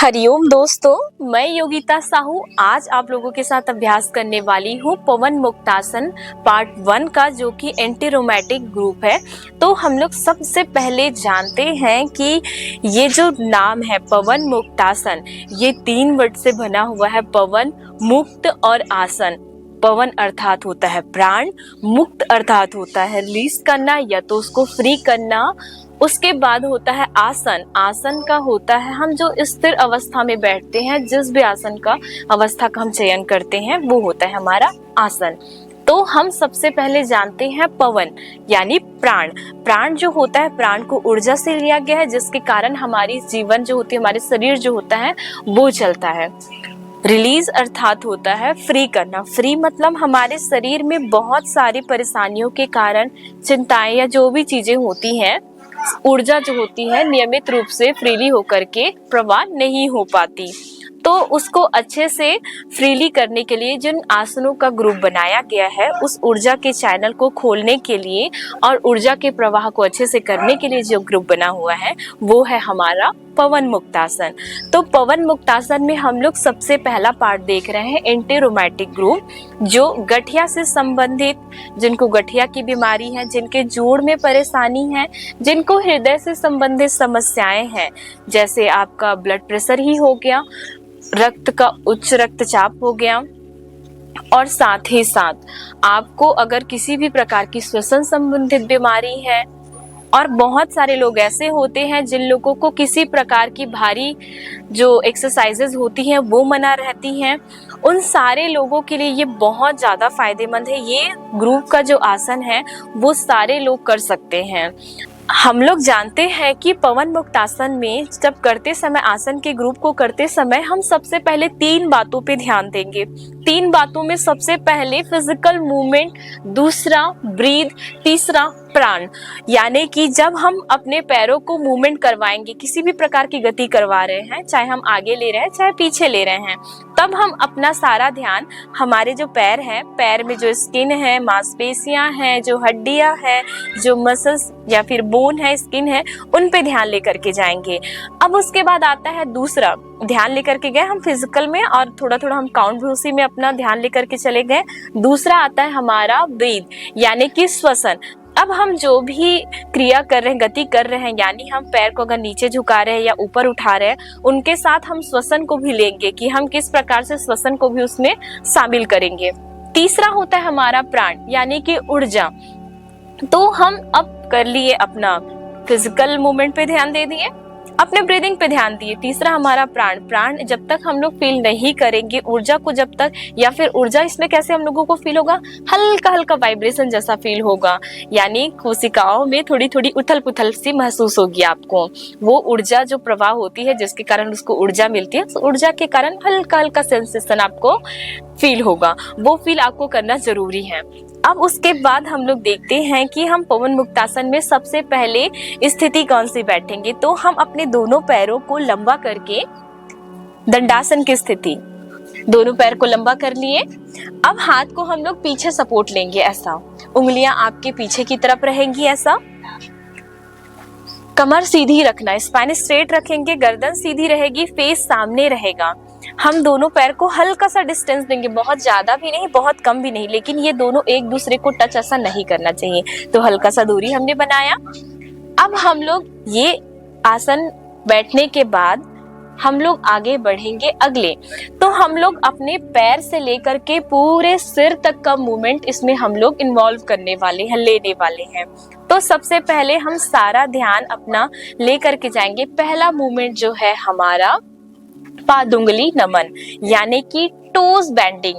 हरिओम दोस्तों, मैं योगिता साहू आज आप लोगों के साथ अभ्यास करने वाली हूँ पवन मुक्तासन पार्ट 1 का, जो कि एंटी रोमैटिक ग्रुप है। तो हम लोग सबसे पहले जानते हैं कि ये जो नाम है पवन मुक्तासन, ये 3 वर्ड से बना हुआ है। पवन, मुक्त और आसन। पवन अर्थात होता है प्राण, मुक्त अर्थात होता है रिलीज करना या तो उसको फ्री करना। उसके बाद होता है आसन। आसन का होता है हम जो स्थिर अवस्था में बैठते हैं, जिस भी आसन का अवस्था का हम चयन करते हैं वो होता है हमारा आसन। तो हम सबसे पहले जानते हैं पवन यानी प्राण। प्राण जो होता है, प्राण को ऊर्जा से लिया गया है, जिसके कारण हमारी जीवन जो होती है, हमारे शरीर जो होता है वो चलता है। रिलीज अर्थात होता है फ्री करना। फ्री मतलब हमारे शरीर में बहुत सारी परेशानियों के कारण चिंताएं या जो भी चीजें होती हैं, ऊर्जा जो होती है नियमित रूप से फ्रीली होकर के प्रवाह नहीं हो पाती। तो उसको अच्छे से फ्रीली करने के लिए जिन आसनों का ग्रुप बनाया गया है, उस ऊर्जा के चैनल को खोलने के लिए और ऊर्जा के प्रवाह को अच्छे से करने के लिए जो ग्रुप बना हुआ है वो है हमारा पवन मुक्तासन। तो पवन मुक्तासन में हम लोग सबसे पहला पार्ट देख रहे हैं एंटी रोमैटिक ग्रुप, जो गठिया से संबंधित, जिनको गठिया की बीमारी है, जिनके जोड़ में परेशानी है, जिनको हृदय से संबंधित समस्याएं हैं, जैसे आपका ब्लड प्रेशर ही हो गया, रक्त का उच्च रक्तचाप हो गया, और साथ ही साथ आपको अगर किसी भी प्रकार की श्वसन संबंधित बीमारी है, और बहुत सारे लोग ऐसे होते हैं जिन लोगों को किसी प्रकार की भारी जो एक्सरसाइजेज होती हैं वो मना रहती हैं, उन सारे लोगों के लिए ये बहुत ज़्यादा फायदेमंद है। ये ग्रुप का जो आसन है वो सारे लोग कर सकते हैं। हम लोग जानते हैं कि पवन मुक्तासन में जब करते समय, आसन के ग्रुप को करते समय, हम सबसे पहले 3 बातों पे ध्यान देंगे। 3 बातों में सबसे पहले फिजिकल मूवमेंट, दूसरा ब्रीथ, तीसरा प्राण। यानी कि जब हम अपने पैरों को मूवमेंट करवाएंगे, किसी भी प्रकार की गति करवा रहे हैं, चाहे हम आगे ले रहे हैं चाहे पीछे ले रहे हैं, तब हम अपना सारा ध्यान हमारे जो पैर हैं, पैर में जो स्किन है, मांसपेशियां हैं, जो हड्डियां हैं, जो मसल्स या फिर बोन है, स्किन है, उन पे ध्यान लेकर के जाएंगे। अब उसके बाद आता है दूसरा, ध्यान लेकर के गए हम फिजिकल में और थोड़ा थोड़ा हम काउंट भी उसी में अपना ध्यान लेकर के चले गए। दूसरा आता है हमारा ब्रीथ यानी कि श्वसन। अब हम जो भी क्रिया कर रहे हैं, गति कर रहे हैं, यानी हम पैर को अगर नीचे झुका रहे हैं या ऊपर उठा रहे हैं, उनके साथ हम श्वसन को भी लेंगे कि हम किस प्रकार से श्वसन को भी उसमें शामिल करेंगे। तीसरा होता है हमारा प्राण यानी कि ऊर्जा। तो हम अब कर लिए अपना फिजिकल मूवमेंट पे ध्यान दे दिए, अपने ब्रीदिंग पे ध्यान दिए। तीसरा हमारा प्राण। प्राण जब तक हम लोग फील नहीं करेंगे, ऊर्जा को जब तक, या फिर ऊर्जा इसमें कैसे हम लोगों को फील होगा, हल्का हल्का वाइब्रेशन जैसा फील होगा, यानी कोशिकाओं में थोड़ी थोड़ी उथल पुथल सी महसूस होगी आपको। वो ऊर्जा जो प्रवाह होती है जिसके कारण उसको ऊर्जा मिलती है, उस ऊर्जा के कारण हल्का हल्का सेंसेशन आपको फील होगा। वो फील आपको करना जरूरी है। अब उसके बाद हम लोग देखते हैं कि हम पवन मुक्तासन में सबसे पहले स्थिति कौन सी बैठेंगे। तो हम अपने दोनों पैरों को लंबा करके दंडासन की स्थिति, दोनों पैर को लंबा कर लिए। अब हाथ को हम लोग पीछे सपोर्ट लेंगे, ऐसा, उंगलियां आपके पीछे की तरफ रहेंगी, ऐसा। कमर सीधी रखना, स्पाइन स्ट्रेट रखेंगे, गर्दन सीधी रहेगी, फेस सामने रहेगा। हम दोनों पैर को हल्का सा डिस्टेंस देंगे, बहुत ज्यादा भी नहीं, बहुत कम भी नहीं, लेकिन ये दोनों एक दूसरे को टच ऐसा नहीं करना चाहिए। तो हल्का सा दूरी हमने बनाया। अब हम लोग ये आसन बैठने के बाद हम लोग आगे बढ़ेंगे अगले। तो हम लोग अपने पैर से लेकर के पूरे सिर तक का मूवमेंट इसमें हम लोग इन्वॉल्व करने वाले हैं, लेने वाले हैं। तो सबसे पहले हम सारा ध्यान अपना लेकर के जाएंगे। पहला मूवमेंट जो है हमारा पादुंगली नमन यानी कि टोज बेंडिंग।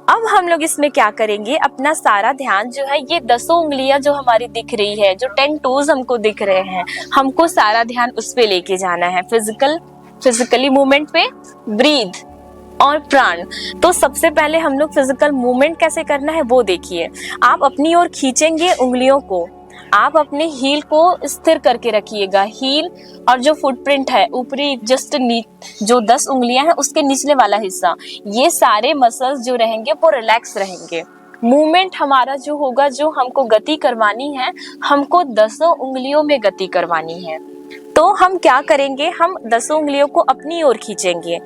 अब हम लोग इसमें क्या करेंगे, अपना सारा ध्यान जो है, ये 10 उंगलियां जो हमारी दिख रही है, जो 10 टोज हमको दिख रहे हैं, हमको सारा ध्यान उस पे लेके जाना है। फिजिकली मूवमेंट पे, ब्रीथ और प्राण। तो सबसे पहले हम लोग फिजिकल मूवमेंट कैसे करना है वो देखिए। आप अपनी ओर खींचेंगे उंगलियों को, आप अपने हील को स्थिर करके रखिएगा। हील और जो फुटप्रिंट है, ऊपरी जस्ट जो 10 उंगलियां हैं उसके निचले वाला हिस्सा, ये सारे मसल्स जो रहेंगे वो रिलैक्स रहेंगे। मूवमेंट हमारा जो होगा, जो हमको गति करवानी है, हमको 10 उंगलियों में गति करवानी है। तो तो हम क्या करेंगे, हम 10 उंगलियों को अपनी ओर खींचेंगे।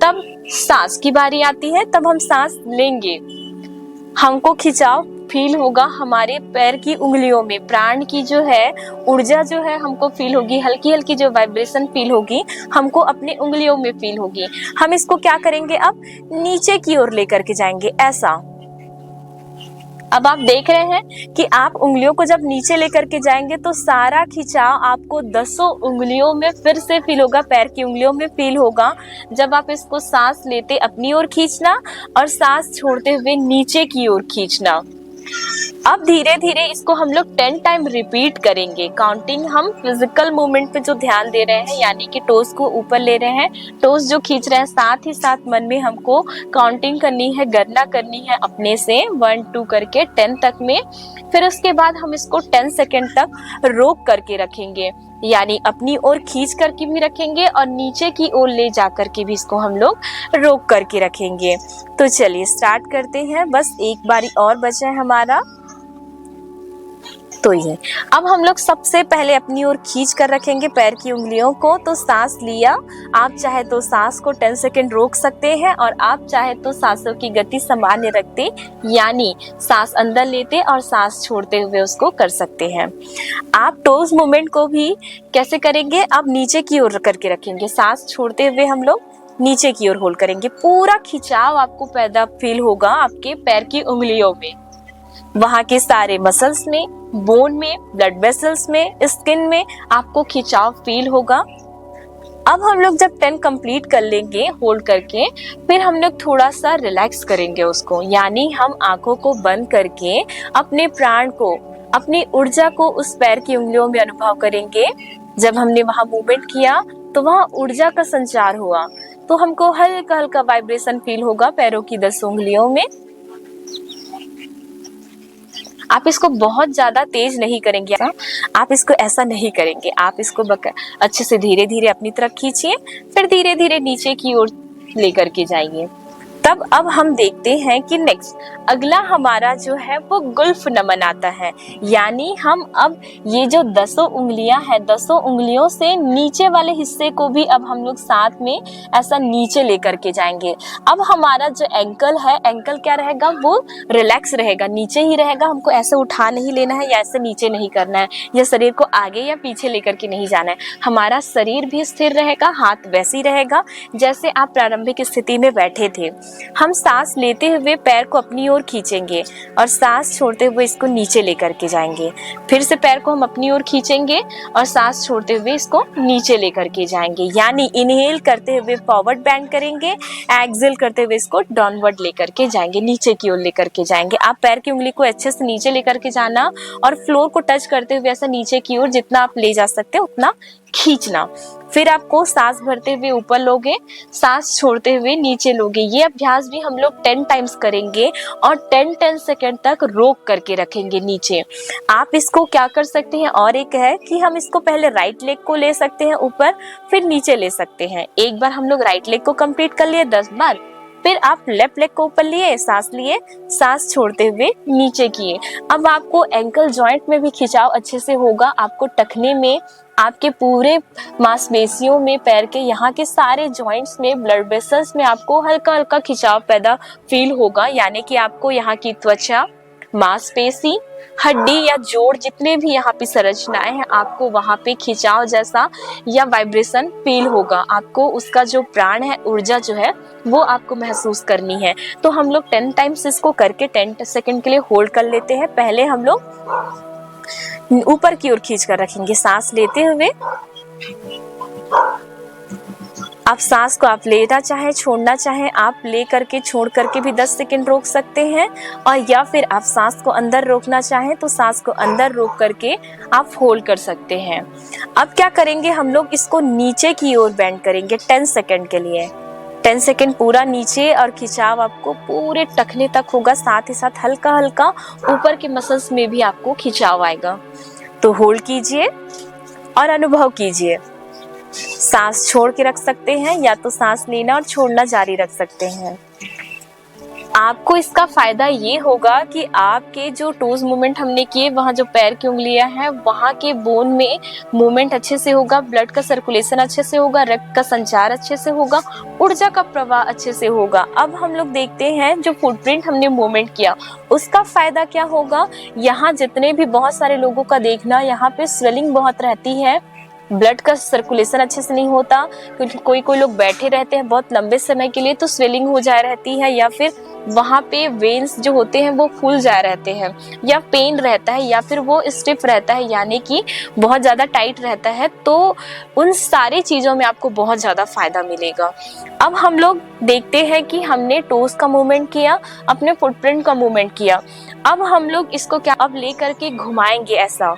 तब सांस की बारी आती है, तब हम सांस लेंगे, हमको खिंचाव फील होगा हमारे पैर की उंगलियों में, प्राण की जो है ऊर्जा जो है हमको फील होगी, हल्की हल्की जो वाइब्रेशन फील होगी हमको अपने उंगलियों में फील होगी। हम इसको क्या करेंगे, अब नीचे की ओर लेकर के जाएंगे ऐसा। अब आप देख रहे हैं कि आप उंगलियों को जब नीचे लेकर के जाएंगे तो सारा खिंचाव आपको 10 उंगलियों में फिर से फील होगा, पैर की उंगलियों में फील होगा। जब आप इसको सांस लेते अपनी ओर खींचना और सांस छोड़ते हुए नीचे की ओर खींचना। अब धीरे धीरे इसको हम लोग 10 टाइम रिपीट करेंगे। काउंटिंग हम फिजिकल मूवमेंट पे जो ध्यान दे रहे हैं, यानी कि टोस को ऊपर ले रहे हैं, टोस जो खींच रहे हैं, साथ ही साथ मन में हमको काउंटिंग करनी है, गणना करनी है अपने से 1 2 करके 10 तक में। फिर उसके बाद हम इसको 10 सेकेंड तक रोक करके रखेंगे, यानी अपनी ओर खींच करके भी रखेंगे और नीचे की ओर ले जा करके भी इसको हम लोग रोक करके रखेंगे। तो चलिए स्टार्ट करते हैं, बस एक बारी और बचा है हमारा। तो ये अब हम लोग सबसे पहले अपनी ओर खींच कर रखेंगे पैर की उंगलियों को। तो सांस लिया, आप चाहे तो सांस को 10 सेकेंड रोक सकते हैं और आप चाहे तो सांसों की गति सामान्य रखते, यानी सांस अंदर लेते और सांस छोड़ते हुए उसको कर सकते हैं। आप टोज मूवमेंट को भी कैसे करेंगे, अब नीचे की ओर करके रखेंगे, सांस छोड़ते हुए हम लोग नीचे की ओर होल्ड करेंगे। पूरा खिंचाव आपको पैदा फील होगा आपके पैर की उंगलियों में, वहां के सारे मसल्स में, बोन में, ब्लड वेसल्स में, स्किन में आपको खिंचाव फील होगा। अब हम लोग जब 10 कंप्लीट कर लेंगे होल्ड करके, फिर हम लोग थोड़ा सा रिलैक्स करेंगे उसको, यानी हम आंखों को बंद करके अपने प्राण को, अपनी ऊर्जा को उस पैर की उंगलियों में अनुभव करेंगे। जब हमने वहां मूवमेंट किया तो वहां ऊर्जा का संचार हुआ, तो हमको हल्का हल्का वाइब्रेशन फील होगा पैरों की 10 उंगलियों में। आप इसको बहुत ज्यादा तेज नहीं करेंगे, आप इसको ऐसा नहीं करेंगे, आप इसको अच्छे से धीरे धीरे अपनी तरफ खींचिए, फिर धीरे धीरे नीचे की ओर लेकर के जाइए। तब अब हम देखते हैं कि नेक्स्ट अगला हमारा जो है वो गुल्फ नमन आता है, यानी हम अब ये जो 10 उंगलियां हैं, 10 उंगलियों से नीचे वाले हिस्से को भी अब हम लोग साथ में ऐसा नीचे लेकर के जाएंगे। अब हमारा जो एंकल है, एंकल क्या रहेगा, वो रिलैक्स रहेगा, नीचे ही रहेगा, हमको ऐसे उठा नहीं लेना है या ऐसे नीचे नहीं करना है, या शरीर को आगे या पीछे लेकर के नहीं जाना है। हमारा शरीर भी स्थिर रहेगा, हाथ वैसे ही रहेगा जैसे आप प्रारंभिक स्थिति में बैठे थे। हम सांस लेते हुए पैर को अपनी ओर खींचेंगे और सांस छोड़ते हुए इसको नीचे लेकर के जाएंगे। फिर से पैर को हम अपनी ओर खींचेंगे और सांस छोड़ते हुए इसको नीचे लेकर के जाएंगे, यानी इनहेल करते हुए फॉरवर्ड बेंड करेंगे, एक्सहेल करते हुए इसको डाउनवर्ड लेकर के जाएंगे, नीचे की ओर लेकर के जाएंगे। आप पैर की उंगली को अच्छे से नीचे लेकर के जाना और फ्लोर को टच करते हुए ऐसा नीचे की ओर जितना आप ले जा सकते हो उतना खींचना। फिर आपको सांस भरते हुए ऊपर लोगे, सांस छोड़ते हुए नीचे लोगे। ये अभ्यास भी हम लोग 10 टाइम्स करेंगे और 10 सेकेंड तक रोक करके रखेंगे नीचे। आप इसको क्या कर सकते हैं, और एक है कि हम इसको पहले राइट लेग को ले सकते हैं ऊपर, फिर नीचे ले सकते हैं। एक बार हम लोग राइट लेग को कंप्लीट कर लिए 10 बार, फिर आप लेफ्ट लेग को ऊपर लिए, सांस छोड़ते हुए नीचे किए। अब आपको एंकल जॉइंट में भी खिंचाव अच्छे से होगा, आपको टखने में, आपके पूरे मांसपेशियों में, पैर के यहाँ के सारे जॉइंट्स में, ब्लड वेसल्स में आपको हल्का हल्का खिंचाव पैदा फील होगा, यानी कि आपको यहाँ की त्वचा, मांसपेशी, हड्डी या जोड़, जितने भी यहाँ पे संरचनाएं हैं, आपको वहां पे खिंचाव जैसा या वाइब्रेशन फील होगा। आपको उसका जो प्राण है, ऊर्जा जो है वो आपको महसूस करनी है। तो हम लोग 10 टाइम्स इसको करके 10 सेकेंड के लिए होल्ड कर लेते हैं। पहले हम लोग ऊपर की ओर खींच कर रखेंगे सांस लेते हुए। आप सांस को आप लेना चाहे छोड़ना चाहे, आप ले करके छोड़ करके भी 10 सेकेंड रोक सकते हैं, और या फिर आप सांस को अंदर रोकना चाहें तो सांस को अंदर रोक करके आप होल्ड कर सकते हैं। अब क्या करेंगे, हम लोग इसको नीचे की ओर बेंड करेंगे 10 सेकेंड के लिए। 10 सेकेंड पूरा नीचे, और खिंचाव आपको पूरे टखने तक होगा, साथ ही साथ हल्का हल्का ऊपर के मसल्स में भी आपको खिंचाव आएगा। तो होल्ड कीजिए और अनुभव कीजिए। सांस छोड़ के रख सकते हैं, या तो सांस लेना और छोड़ना जारी रख सकते हैं। आपको इसका फायदा ये होगा कि आपके जो टोज मूवमेंट हमने किए, वहाँ जो पैर की उंगलियां हैं वहाँ के बोन में मूवमेंट अच्छे से होगा, ब्लड का सर्कुलेशन अच्छे से होगा, रक्त का संचार अच्छे से होगा, ऊर्जा का प्रवाह अच्छे से होगा। अब हम लोग देखते हैं जो फुटप्रिंट हमने मूवमेंट किया उसका फायदा क्या होगा। यहाँ जितने भी बहुत सारे लोगों का देखना, यहाँ पे स्वेलिंग बहुत रहती है, ब्लड का सर्कुलेशन अच्छे से नहीं होता, क्योंकि कोई कोई लोग बैठे रहते हैं बहुत लंबे समय के लिए तो स्वेलिंग हो जा रहती है, या फिर वहाँ पे वेन्स जो होते हैं वो फूल जा रहते हैं, या पेन रहता है, या फिर वो स्टिफ रहता है यानी कि बहुत ज़्यादा टाइट रहता है। तो उन सारी चीज़ों में आपको बहुत ज़्यादा फायदा मिलेगा। अब हम लोग देखते हैं कि हमने टोस का मूवमेंट किया, अपने फुटप्रिंट का मूवमेंट किया। अब हम लोग इसको क्या अब ले करके घुमाएंगे ऐसा।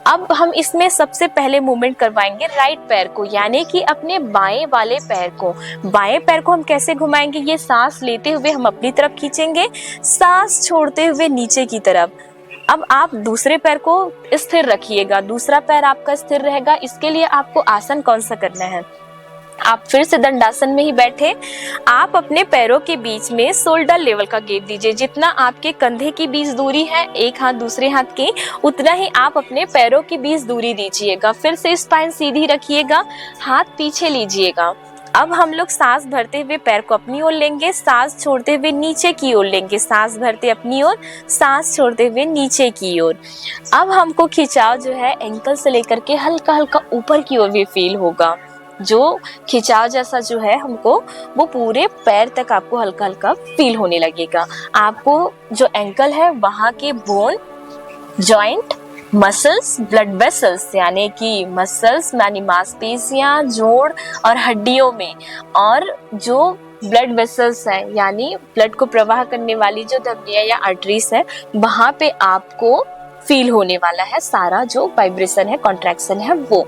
अब हम इसमें सबसे पहले मूवमेंट करवाएंगे राइट पैर को, यानी कि अपने बाएं वाले पैर को। बाएं पैर को हम कैसे घुमाएंगे, ये सांस लेते हुए हम अपनी तरफ खींचेंगे, सांस छोड़ते हुए नीचे की तरफ। अब आप दूसरे पैर को स्थिर रखिएगा, दूसरा पैर आपका स्थिर रहेगा। इसके लिए आपको आसन कौन सा करना है, आप फिर से दंडासन में ही बैठे, आप अपने पैरों के बीच में शोल्डर लेवल का गैप दीजिए। जितना आपके कंधे की बीच दूरी है एक हाथ दूसरे हाथ के, उतना ही आप अपने पैरों की बीच दूरी दीजिएगा। फिर से स्पाइन सीधी रखिएगा, हाथ पीछे लीजिएगा। अब हम लोग सांस भरते हुए पैर को अपनी ओर लेंगे, सांस छोड़ते हुए नीचे की ओर लेंगे, सांस भरते अपनी ओर, सांस छोड़ते हुए नीचे की ओर। अब हमको खिंचाव जो है एंकल से लेकर के हल्का हल्का ऊपर की ओर भी फील होगा। जो खिंचाव जैसा जो है हमको वो पूरे पैर तक आपको हल्का हल्का फील होने लगेगा। आपको जो एंकल है वहाँ के bone, joint, muscles, blood vessels यानी कि मसल्स यानी मांसपेशियां, जोड़ और हड्डियों में, और जो ब्लड वेसल्स हैं यानी ब्लड को प्रवाह करने वाली जो धमनियां या आर्टरीज है, वहां पे आपको फील होने वाला है सारा जो वाइब्रेशन है, कॉन्ट्रैक्शन है वो।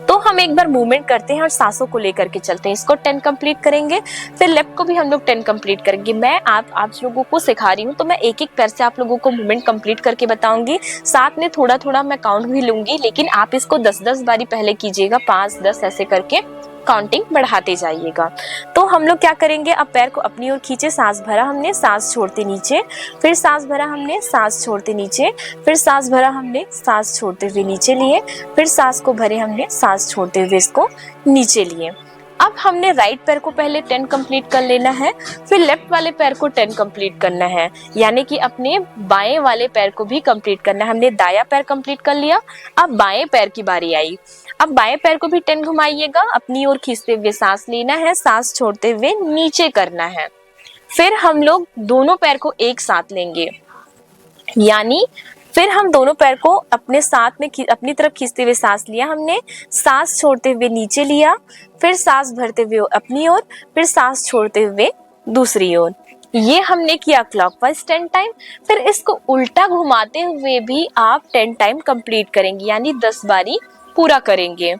तो हम एक बार मूवमेंट करते हैं और सांसों को लेकर के चलते हैं। इसको 10 कंप्लीट करेंगे, फिर लेफ्ट को भी हम लोग 10 कंप्लीट करेंगे। मैं आप लोगों को सिखा रही हूँ तो मैं एक एक पैर से आप लोगों को मूवमेंट कंप्लीट करके बताऊंगी, साथ में थोड़ा थोड़ा मैं काउंट भी लूंगी, लेकिन आप इसको 10-10 बारी पहले कीजिएगा, 5-10 ऐसे करके काउंटिंग बढ़ाते जाइएगा। तो हम लोग क्या करेंगे, अब पैर को अपनी ओर खींचे, सांस भरा हमने, सांस छोड़ते नीचे, फिर सांस भरा हमने, सांस छोड़ते नीचे, फिर सांस भरा हमने, सांस छोड़ते हुए नीचे लिए, फिर सांस को भरे हमने, सांस छोड़ते हुए इसको नीचे लिए। अब हमने राइट पैर को पहले 10 कंप्लीट कर लेना है, फिर लेफ्ट वाले पैर को 10 कंप्लीट करना है, यानी कि अपने बाएं वाले पैर को भी कंप्लीट करना है। हमने दायां पैर कंप्लीट कर लिया, अब बाएं पैर की बारी आई। अब बाएं पैर को भी 10 घुमाइएगा, अपनी ओर खींचते हुए सांस लेना है, सांस छोड़ते हुए नीचे करना है। फिर हम लोग दोनों पैर को एक साथ लेंगे, यानी फिर हम दोनों पैर को अपने साथ में अपनी तरफ खींचते हुए सांस लिया हमने, सांस छोड़ते हुए नीचे लिया, फिर सांस भरते हुए अपनी ओर, फिर सांस छोड़ते हुए दूसरी ओर। ये हमने किया क्लॉकवाइज 10 टाइम। फिर इसको उल्टा घुमाते हुए भी आप 10 टाइम कंप्लीट करेंगे, यानी 10 बारी पूरा करेंगे।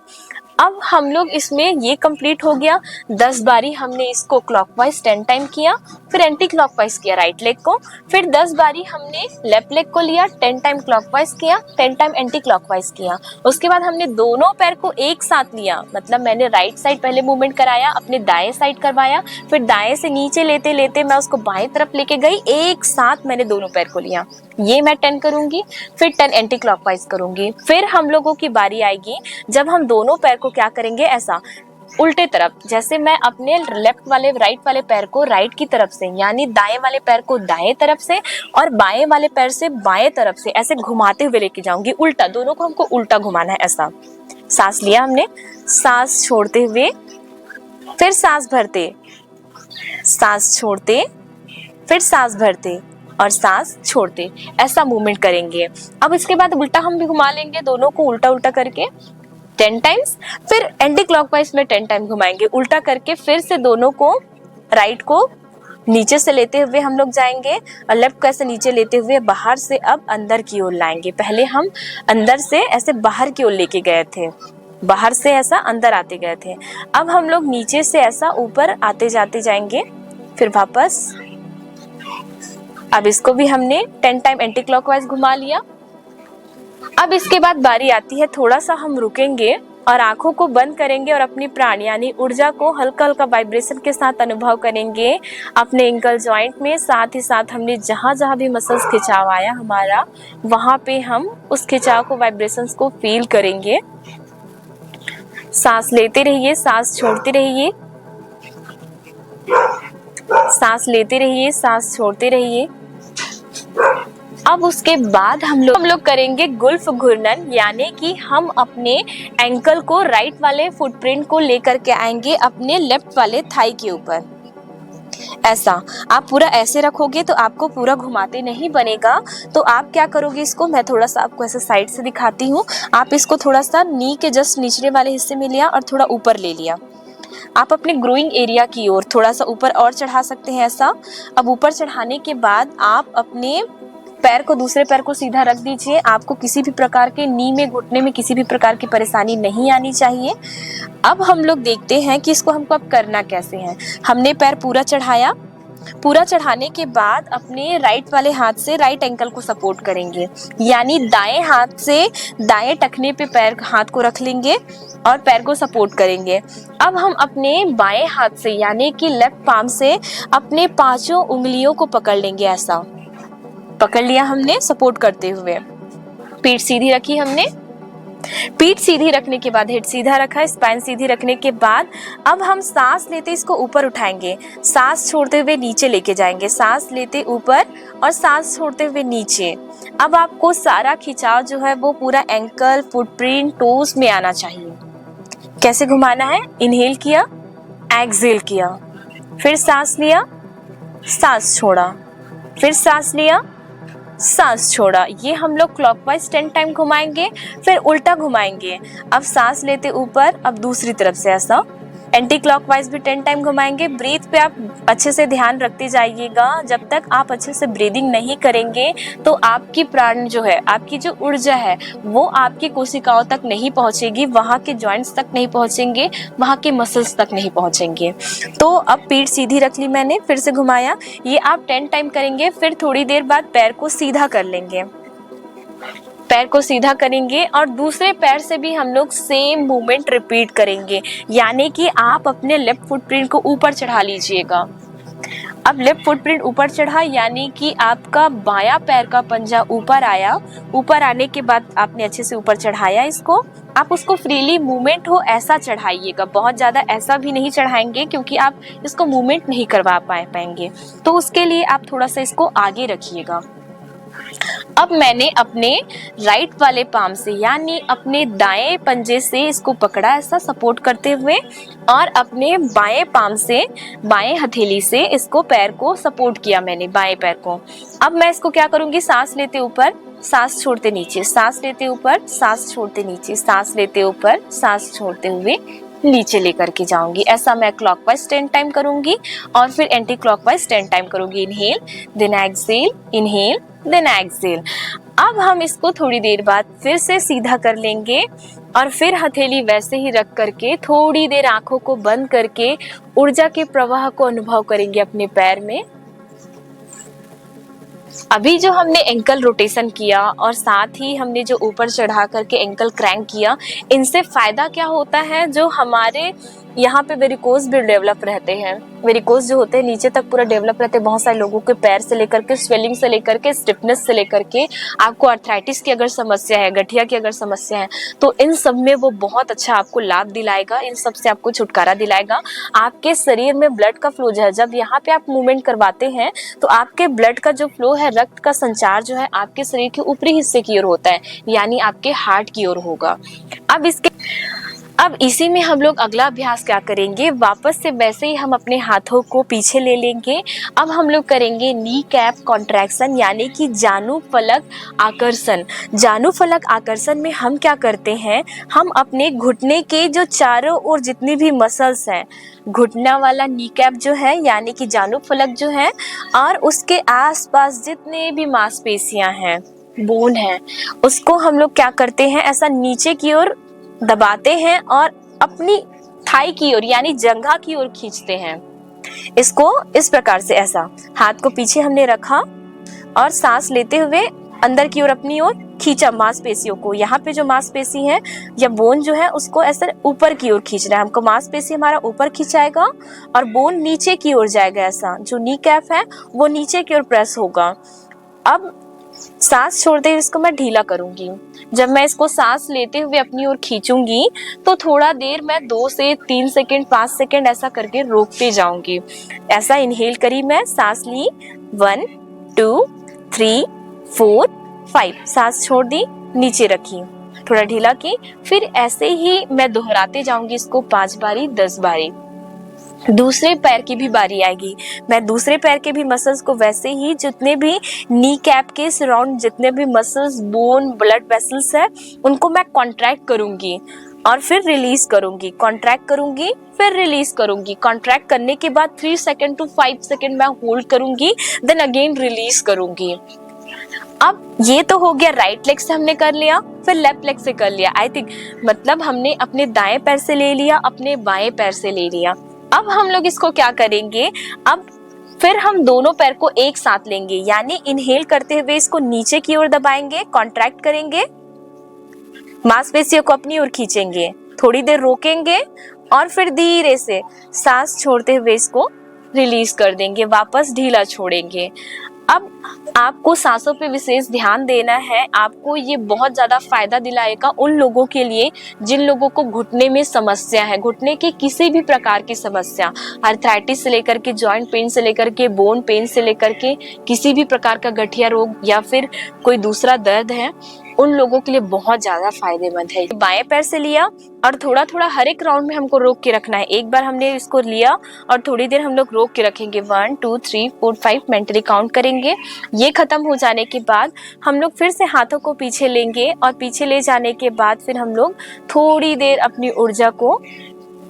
अब हम लोग इसमें ये कंप्लीट हो गया, 10 बारी हमने इसको क्लॉकवाइज 10 टाइम किया, फिर एंटी क्लॉकवाइज किया राइट लेग को, फिर 10 बारी हमने लेफ्ट लेग को लिया, 10 टाइम क्लॉकवाइज किया, 10 टाइम एंटी क्लॉकवाइज किया। उसके बाद हमने दोनों पैर को एक साथ लिया, मतलब मैंने राइट साइड पहले मूवमेंट कराया, अपने दाएं साइड करवाया, फिर दाएं से नीचे लेते लेते मैं उसको बाएं तरफ लेके गई, एक साथ मैंने दोनों पैर को लिया। ये मैं 10 करूंगी, फिर 10 एंटी क्लॉकवाइज करूंगी। फिर हम लोगों की बारी आएगी जब हम दोनों पैर को क्या करेंगे, ऐसा उल्टे तरफ, जैसे मैं अपने लेफ्ट वाले राइट वाले पैर को राइट की तरफ से, यानी दाएं वाले पैर को दाएं तरफ से और बाएं वाले पैर से बाएं तरफ से ऐसे घुमाते हुए लेके जाऊंगी, उल्टा, दोनों को हमको उल्टा घुमाना है। ऐसा सांस लिया हमने, सांस छोड़ते हुए, फिर सांस भरते, सांस छोड़ते, फिर सांस भरते और सांस छोड़ते, ऐसा मूवमेंट करेंगे। अब इसके बाद उल्टा हम भी घुमा लेंगे, दोनों को उल्टा उल्टा करके 10 टाइम्स, फिर एंटी क्लॉकवाइज में 10 टाइम घुमाएंगे उल्टा करके, फिर से दोनों को राइट को नीचे से लेते हुए हम लोग जाएंगे और लेफ्ट को ऐसे नीचे लेते हुए बाहर से अब अंदर की ओर लाएंगे। पहले हम अंदर से ऐसे बाहर की ओर लेके गए थे, बाहर से ऐसा अंदर आते गए थे। अब हम लोग नीचे से ऐसा ऊपर आते जाते जाएंगे, फिर वापस। अब इसको भी हमने 10 टाइम एंटी क्लॉकवाइज घुमा लिया। अब इसके बाद बारी आती है, थोड़ा सा हम रुकेंगे और आंखों को बंद करेंगे और अपनी प्राण यानी ऊर्जा को हल्का हल्का वाइब्रेशन के साथ अनुभव करेंगे अपने एंकल जॉइंट में। साथ ही साथ हमने जहाँ जहाँ भी मसल्स खिंचाव आया हमारा, वहाँ पे हम उस खिंचाव को, वाइब्रेशंस को फील करेंगे। सांस लेते रहिए, सांस छोड़ते रहिए, सांस लेते रहिए, सांस छोड़ते रहिए। अब उसके बाद हम लोग करेंगे गुल्फ घूर्णन, यानी कि हम अपने एंकल को, राइट वाले फुटप्रिंट को लेकर के आएंगे अपने लेफ्ट वाले थाई के ऊपर। ऐसा आप पूरा ऐसे रखोगे तो आपको पूरा घुमाते नहीं बनेगा। तो आप क्या करोगे, इसको मैं थोड़ा सा आपको ऐसे साइड से दिखाती हूँ। आप इसको थोड़ा सा नी के जस्ट निचले वाले हिस्से में लिया और थोड़ा ऊपर ले लिया। आप अपने ग्रोइंग एरिया की ओर थोड़ा सा ऊपर और चढ़ा सकते हैं ऐसा। अब ऊपर चढ़ाने के बाद आप अपने पैर को, दूसरे पैर को सीधा रख दीजिए। आपको किसी भी प्रकार के नी में, घुटने में किसी भी प्रकार की परेशानी नहीं आनी चाहिए। अब हम लोग देखते हैं कि इसको हमको अब करना कैसे है। हमने पैर पूरा चढ़ाया, पूरा चढ़ाने के बाद अपने राइट वाले हाथ से राइट एंकल को सपोर्ट करेंगे, यानी दाएं हाथ से दाएं टखने पे पैर, हाथ को रख लेंगे और पैर को सपोर्ट करेंगे। अब हम अपने बाएं हाथ से यानी कि लेफ्ट पाम से अपने पांचों उंगलियों को पकड़ लेंगे। ऐसा पकड़ लिया हमने सपोर्ट करते हुए। पीठ सीधी रखी हमने, पीठ सीधी रखने के बाद हेड सीधा रखा, स्पाइन सीधी रखने के बाद अब हम सांस लेते इसको ऊपर उठाएंगे, सांस छोड़ते हुए नीचे लेके जाएंगे, सांस लेते ऊपर और सांस छोड़ते हुए नीचे। अब आपको सारा खिंचाव जो है वो पूरा एंकल, फुटप्रिंट, टोस में आना चाहिए। कैसे घुमाना है, इनहेल किया, एक्सहेल किया, फिर सांस लिया, सांस छोड़ा, फिर सांस लिया, सांस छोड़ा। ये हम लोग क्लॉकवाइज 10 टाइम घुमाएंगे, फिर उल्टा घुमाएंगे। अब सांस लेते ऊपर, अब दूसरी तरफ से ऐसा एंटी क्लॉकवाइज भी 10 टाइम घुमाएंगे। ब्रीथ पे आप अच्छे से ध्यान रखते जाइएगा। जब तक आप अच्छे से ब्रीदिंग नहीं करेंगे तो आपकी प्राण जो है, आपकी जो ऊर्जा है वो आपकी कोशिकाओं तक नहीं पहुंचेगी, वहाँ के जॉइंट्स तक नहीं पहुंचेंगे, वहाँ के मसल्स तक नहीं पहुंचेंगे। तो अब पीठ सीधी रख ली मैंने, फिर से घुमाया। ये आप 10 टाइम करेंगे। फिर थोड़ी देर बाद पैर को सीधा कर लेंगे, पैर को सीधा करेंगे और दूसरे पैर से भी हम लोग सेम मूवमेंट रिपीट करेंगे, यानी कि आप अपने लेफ्ट फुटप्रिंट को ऊपर चढ़ा लीजिएगा। अब लेफ्ट फुटप्रिंट ऊपर चढ़ा यानी कि आपका बायां पैर का पंजा ऊपर आया। ऊपर आने के बाद आपने अच्छे से ऊपर चढ़ाया इसको। आप उसको फ्रीली मूवमेंट हो ऐसा चढ़ाइएगा, बहुत ज़्यादा ऐसा भी नहीं चढ़ाएंगे क्योंकि आप इसको मूवमेंट नहीं करवा पाएंगे। तो उसके लिए आप थोड़ा सा इसको आगे रखिएगा। अब मैंने अपने राइट वाले पाम से यानी अपने दाएं पंजे से इसको पकड़ा ऐसा सपोर्ट करते हुए, और अपने बाएं पाम से, बाएं हथेली से इसको पैर को सपोर्ट किया मैंने, बाएं पैर को। अब मैं इसको क्या करूंगी, सांस लेते ऊपर, सांस छोड़ते नीचे, सांस लेते ऊपर, सांस छोड़ते नीचे, सांस लेते ऊपर, सांस छोड़ते हुए नीचे लेकर के जाऊंगी। ऐसा मैं क्लॉकवाइज 10 टाइम करूंगी और फिर एंटी क्लॉकवाइज 10 टाइम करूंगी। Inhale then exhale, inhale then exhale. अब हम इसको थोड़ी देर बाद फिर से सीधा कर लेंगे और फिर हथेली वैसे ही रख करके थोड़ी देर आंखों को बंद करके ऊर्जा के प्रवाह को अनुभव करेंगे अपने पैर में। अभी जो हमने एंकल रोटेशन किया और साथ ही हमने जो ऊपर चढ़ा करके एंकल क्रैंक किया, इनसे फायदा क्या होता है, जो हमारे यहाँ पे वेरिकोज भी डेवलप रहते हैं। वेरिकोज जो होते हैं नीचे तक पूरा डेवलप रहते हैं। बहुत सारे लोगों के पैर से लेकर के, स्वेलिंग से लेकर के, स्टिफनेस से लेकर के, आपको आर्थराइटिस की अगर समस्या है, गठिया की अगर समस्या है, तो इन सब में वो बहुत अच्छा आपको लाभ दिलाएगा, इन सब से आपको छुटकारा दिलाएगा। आपके शरीर में ब्लड का फ्लो जो है, जब यहाँ पे आप मूवमेंट करवाते हैं तो आपके ब्लड का जो फ्लो है, रक्त का संचार जो है आपके शरीर के ऊपरी हिस्से की ओर होता है, यानी आपके हार्ट की ओर होगा। अब इसी में हम लोग अगला अभ्यास क्या करेंगे, वापस से वैसे ही हम अपने हाथों को पीछे ले लेंगे। अब हम लोग करेंगे नी कैप कॉन्ट्रैक्शन, यानी कि जानु फलक आकर्षण। जानु फलक आकर्षण में हम क्या करते हैं, हम अपने घुटने के जो चारों ओर जितनी भी मसल्स हैं, घुटना वाला नी कैप जो है यानी कि जानु फलक जो है, और उसके आसपास जितने भी मांसपेशियां हैं, बोन है, उसको हम लोग क्या करते हैं, ऐसा नीचे की ओर दबाते हैं और अपनी थाई की ओर यानी जंघा की ओर खींचते हैं। इसको इस प्रकार से, ऐसा हाथ को पीछे हमने रखा और सांस लेते हुए अंदर की ओर अपनी ओर खींचा मांसपेशियों को। यहाँ पे जो मांसपेशी है या बोन जो है उसको ऐसे ऊपर की ओर खींचना है हमको। मांसपेशी हमारा ऊपर खिंचाएगा और बोन नीचे की ओर जाएगा। ऐसा जो नी कैप है वो नीचे की ओर प्रेस होगा। अब सांस छोड़ते हुए इसको मैं ढीला करूंगी। जब मैं इसको सांस लेते हुए अपनी ओर खींचूंगी तो थोड़ा देर मैं 2 से 3 सेकंड 5 सेकंड ऐसा करके रोकते जाऊंगी। ऐसा इनहेल करी, मैं सांस ली 1 2 3 4 5, सांस छोड़ दी, नीचे रखी, थोड़ा ढीला की, फिर ऐसे ही मैं दोहराते जाऊंगी इसको 5 बारी 10 बारी। दूसरे पैर की भी बारी आएगी, मैं दूसरे पैर के भी मसल्स को वैसे ही, जितने भी नी कैप के सराउंड जितने भी मसल्स, बोन, ब्लड वेसल्स है, उनको मैं कॉन्ट्रैक्ट करूंगी और फिर रिलीज करूंगी, कॉन्ट्रैक्ट करूंगी फिर रिलीज करूंगी। कॉन्ट्रैक्ट करने के बाद 3 सेकंड टू 5 सेकंड मैं होल्ड करूंगी, देन अगेन रिलीज करूंगी। अब ये तो हो गया राइट लेग से हमने कर लिया, फिर लेफ्ट लेग से कर लिया। आई थिंक मतलब हमने अपने दाएं पैर से ले लिया, अपने बाएं पैर से ले लिया। अब हम लोग इसको क्या करेंगे, अब फिर हम दोनों पैर को एक साथ लेंगे, यानी इनहेल करते हुए इसको नीचे की ओर दबाएंगे, कॉन्ट्रैक्ट करेंगे, मांसपेशियों को अपनी ओर खींचेंगे, थोड़ी देर रोकेंगे और फिर धीरे से सांस छोड़ते हुए इसको रिलीज कर देंगे, वापस ढीला छोड़ेंगे। अब आपको सांसों पे विशेष ध्यान देना है। आपको ये बहुत ज्यादा फायदा दिलाएगा उन लोगों के लिए जिन लोगों को घुटने में समस्या है, घुटने की किसी भी प्रकार की समस्या, आर्थराइटिस से लेकर के जॉइंट पेन से लेकर के बोन पेन से लेकर के किसी भी प्रकार का गठिया रोग या फिर कोई दूसरा दर्द है, उन लोगों के लिए बहुत ज्यादा फायदेमंद है। बाएं पैर से लिया और थोड़ा थोड़ा हर एक राउंड में हमको रोक के रखना है। एक बार हमने इसको लिया और थोड़ी देर हम लोग रोक के रखेंगे, 1 2 3 4 5 मेंटली काउंट करेंगे। ये खत्म हो जाने के बाद हम लोग फिर से हाथों को पीछे लेंगे और पीछे ले जाने के बाद फिर हम लोग थोड़ी देर अपनी ऊर्जा को,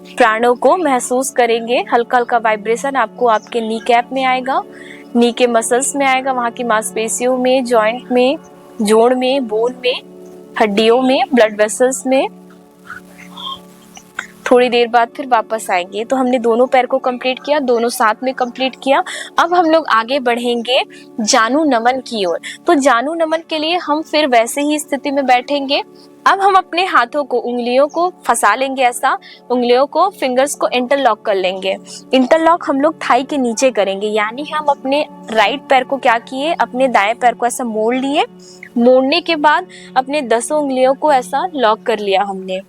प्राणों को महसूस करेंगे। हल्का हल्का वाइब्रेशन आपको आपके नी कैप में आएगा, नी के मसल्स में आएगा, वहाँ की मांसपेशियों में, जॉइंट में, जोड़ में, बोन में, हड्डियों में, ब्लड वेसल्स में। थोड़ी देर बाद फिर वापस आएंगे। तो हमने दोनों पैर को कंप्लीट किया, दोनों साथ में कंप्लीट किया। अब हम लोग आगे बढ़ेंगे जानु नमन की ओर। तो जानु नमन के लिए हम फिर वैसे ही स्थिति में बैठेंगे। अब हम अपने हाथों को, उंगलियों को फंसा लेंगे, ऐसा उंगलियों को, फिंगर्स को इंटरलॉक कर लेंगे। इंटरलॉक हम लोग थाई के नीचे करेंगे, यानी हम अपने राइट पैर को क्या किए, अपने दाएं पैर को ऐसा मोड़ लिए। मोड़ने के बाद अपने 10 उंगलियों को ऐसा लॉक कर लिया हमने।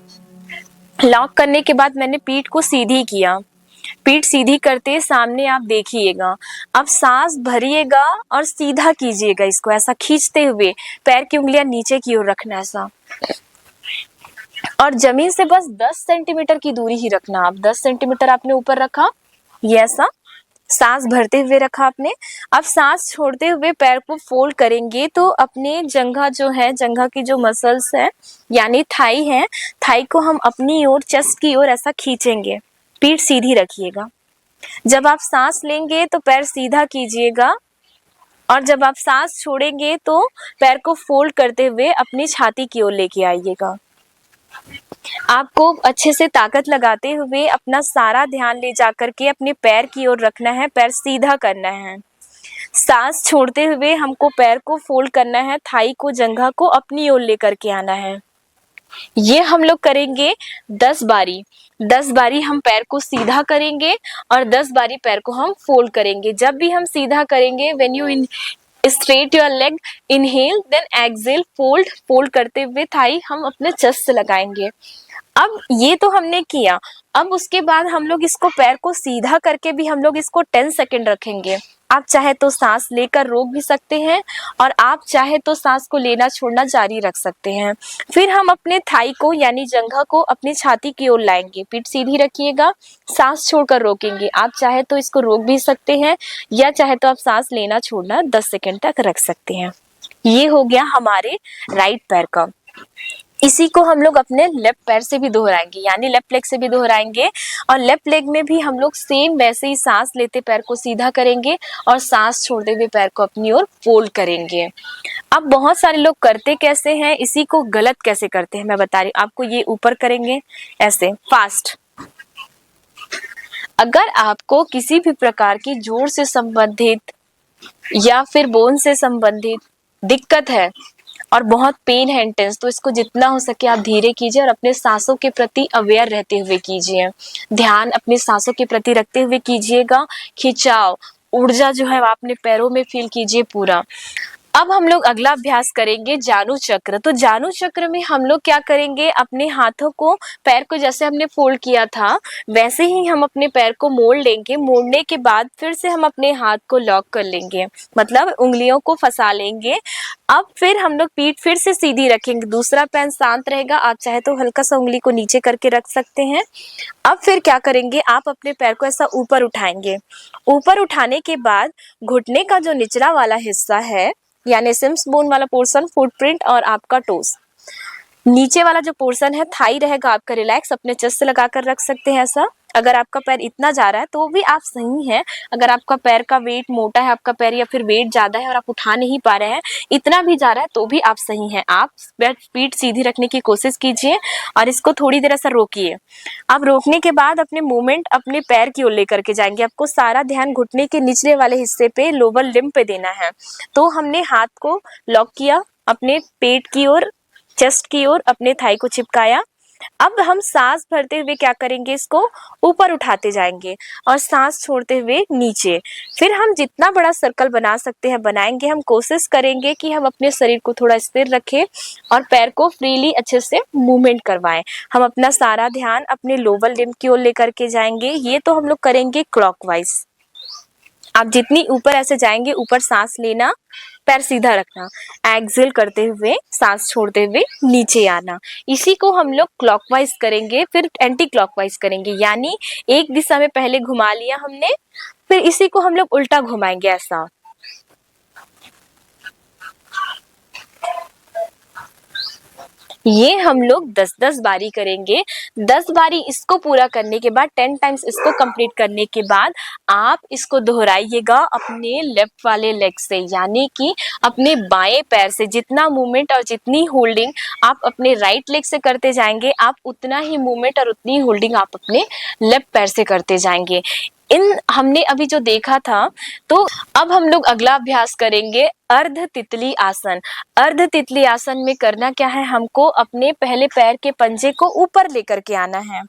लॉक करने के बाद मैंने पीठ को सीधी किया। पीठ सीधी करते सामने आप देखिएगा। अब सांस भरिएगा और सीधा कीजिएगा इसको, ऐसा खींचते हुए पैर की उंगलियां नीचे की ओर रखना ऐसा, और जमीन से बस 10 सेंटीमीटर की दूरी ही रखना। आप 10 सेंटीमीटर आपने ऊपर रखा, ये ऐसा सांस भरते हुए रखा आपने। अब सांस छोड़ते हुए पैर को फोल्ड करेंगे तो अपने जंघा जो है, जंघा की जो मसल्स है यानी थाई है, थाई को हम अपनी ओर, चेस्ट की ओर ऐसा खींचेंगे। पीठ सीधी रखिएगा। जब आप सांस लेंगे तो पैर सीधा कीजिएगा और जब आप सांस छोड़ेंगे तो पैर को फोल्ड करते हुए अपनी छाती की ओर लेके आइएगा। आपको अच्छे से ताकत लगाते हुए अपना सारा ध्यान ले जाकर के अपने पैर की ओर रखना है, पैर सीधा करना है। सांस छोड़ते हुए हमको पैर को फोल्ड करना है, थाई को, जंघा को अपनी ओर लेकर के आना है। ये हम लोग करेंगे 10 बारी। 10 बारी हम पैर को सीधा करेंगे और 10 बारी पैर को हम फोल्ड करेंगे। जब भी हम सीधा करेंगे, when you straight your leg, inhale then exhale, fold, fold करते हुए थाई हम अपने चेस्ट से लगाएंगे। अब ये तो हमने किया। अब उसके बाद हम लोग इसको, पैर को सीधा करके भी हम लोग इसको 10 सेकंड रखेंगे। आप चाहे तो सांस लेकर रोक भी सकते हैं और आप चाहे तो सांस को लेना छोड़ना जारी रख सकते हैं। फिर हम अपने थाई को यानी जंघा को अपनी छाती की ओर लाएंगे। पीठ सीधी रखिएगा, सांस छोड़कर रोकेंगे। आप चाहे तो इसको रोक भी सकते हैं या चाहे तो आप सांस लेना छोड़ना 10 सेकंड तक रख सकते हैं। ये हो गया हमारे राइट पैर का। इसी को हम लोग अपने लेफ्ट पैर से भी दोहराएंगे, यानी लेफ्ट लेग से भी दोहराएंगे। और लेफ्ट लेग में भी हम लोग सेम वैसे ही सांस लेते पैर को सीधा करेंगे और सांस छोड़ते हुए पैर को अपनी ओर फोल्ड करेंगे। अब बहुत सारे लोग करते कैसे हैं, इसी को गलत कैसे करते हैं मैं बता रही हूँ आपको। ये ऊपर करेंगे ऐसे फास्ट। अगर आपको किसी भी प्रकार की जोड़ से संबंधित या फिर बोन से संबंधित दिक्कत है और बहुत पेन है इंटेंस, तो इसको जितना हो सके आप धीरे कीजिए और अपने सांसों के प्रति अवेयर रहते हुए कीजिए। ध्यान अपने सांसों के प्रति रखते हुए कीजिएगा। खिंचाव, ऊर्जा जो है आपने पैरों में फील कीजिए पूरा। अब हम लोग अगला अभ्यास करेंगे जानु चक्र। तो जानु चक्र में हम लोग क्या करेंगे, अपने हाथों को, पैर को जैसे हमने फोल्ड किया था वैसे ही हम अपने पैर को मोड़ लेंगे। मोड़ने के बाद फिर से हम अपने हाथ को लॉक कर लेंगे, मतलब उंगलियों को फंसा लेंगे। अब फिर हम लोग पीठ फिर से सीधी रखेंगे, दूसरा पैर शांत रहेगा। आप चाहे तो हल्का सा उंगली को नीचे करके रख सकते हैं। अब फिर क्या करेंगे, आप अपने पैर को ऐसा ऊपर उठाएंगे। ऊपर उठाने के बाद घुटने का जो निचला वाला हिस्सा है, यानी सिम्स बोन वाला पोर्शन, फुटप्रिंट और आपका टोस, नीचे वाला जो पोर्शन है थाई रहेगा आपका रिलैक्स, अपने चेस्ट से लगाकर रख सकते हैं ऐसा। अगर आपका पैर इतना जा रहा है तो भी आप सही हैं। अगर आपका पैर का वेट मोटा है आपका पैर, या फिर वेट ज्यादा है और आप उठा नहीं पा रहे हैं, इतना भी जा रहा है तो भी आप सही हैं। आप पीठ सीधी रखने की कोशिश कीजिए और इसको थोड़ी देर ऐसा रोकिए। अब रोकने के बाद अपने मूवमेंट अपने पैर की ओर लेकर के जाएंगे। आपको सारा ध्यान घुटने के निचले वाले हिस्से पे, लोअर लिम्ब पे देना है। तो हमने हाथ को लॉक किया, अपने पेट की ओर, चेस्ट की ओर अपने थाई को चिपकाया। अब हम सांस भरते हुए क्या करेंगे, इसको ऊपर उठाते जाएंगे और सांस छोड़ते हुए नीचे। फिर हम जितना बड़ा सर्कल बना सकते हैं बनाएंगे। हम कोशिश करेंगे कि हम अपने शरीर को थोड़ा स्थिर रखें और पैर को फ्रीली अच्छे से मूवमेंट करवाएं। हम अपना सारा ध्यान अपने लोअर लिम्ब की ओर लेकर के जाएंगे। ये तो हम लोग करेंगे क्लॉकवाइज। आप जितनी ऊपर ऐसे जाएंगे, ऊपर सांस लेना, पैर सीधा रखना, एक्सेल करते हुए सांस छोड़ते हुए नीचे आना। इसी को हम लोग क्लॉकवाइज करेंगे, फिर एंटी क्लॉकवाइज करेंगे, यानी एक दिशा में पहले घुमा लिया हमने, फिर इसी को हम लोग उल्टा घुमाएंगे ऐसा। ये हम लोग 10-10 बारी करेंगे। 10 बारी इसको पूरा करने के बाद, 10 टाइम्स इसको कंप्लीट करने के बाद आप इसको दोहराइएगा अपने लेफ्ट वाले लेग से, यानी कि अपने बाएं पैर से। जितना मूवमेंट और जितनी होल्डिंग आप अपने राइट लेग से करते जाएंगे, आप उतना ही मूवमेंट और उतनी होल्डिंग आप अपने लेफ्ट पैर से करते जाएंगे। इन हमने अभी जो देखा था, तो अब हम लोग अगला अभ्यास करेंगे अर्ध तितली आसन। अर्ध तितली आसन में करना क्या है, हमको अपने पहले पैर के पंजे को ऊपर लेकर के आना है।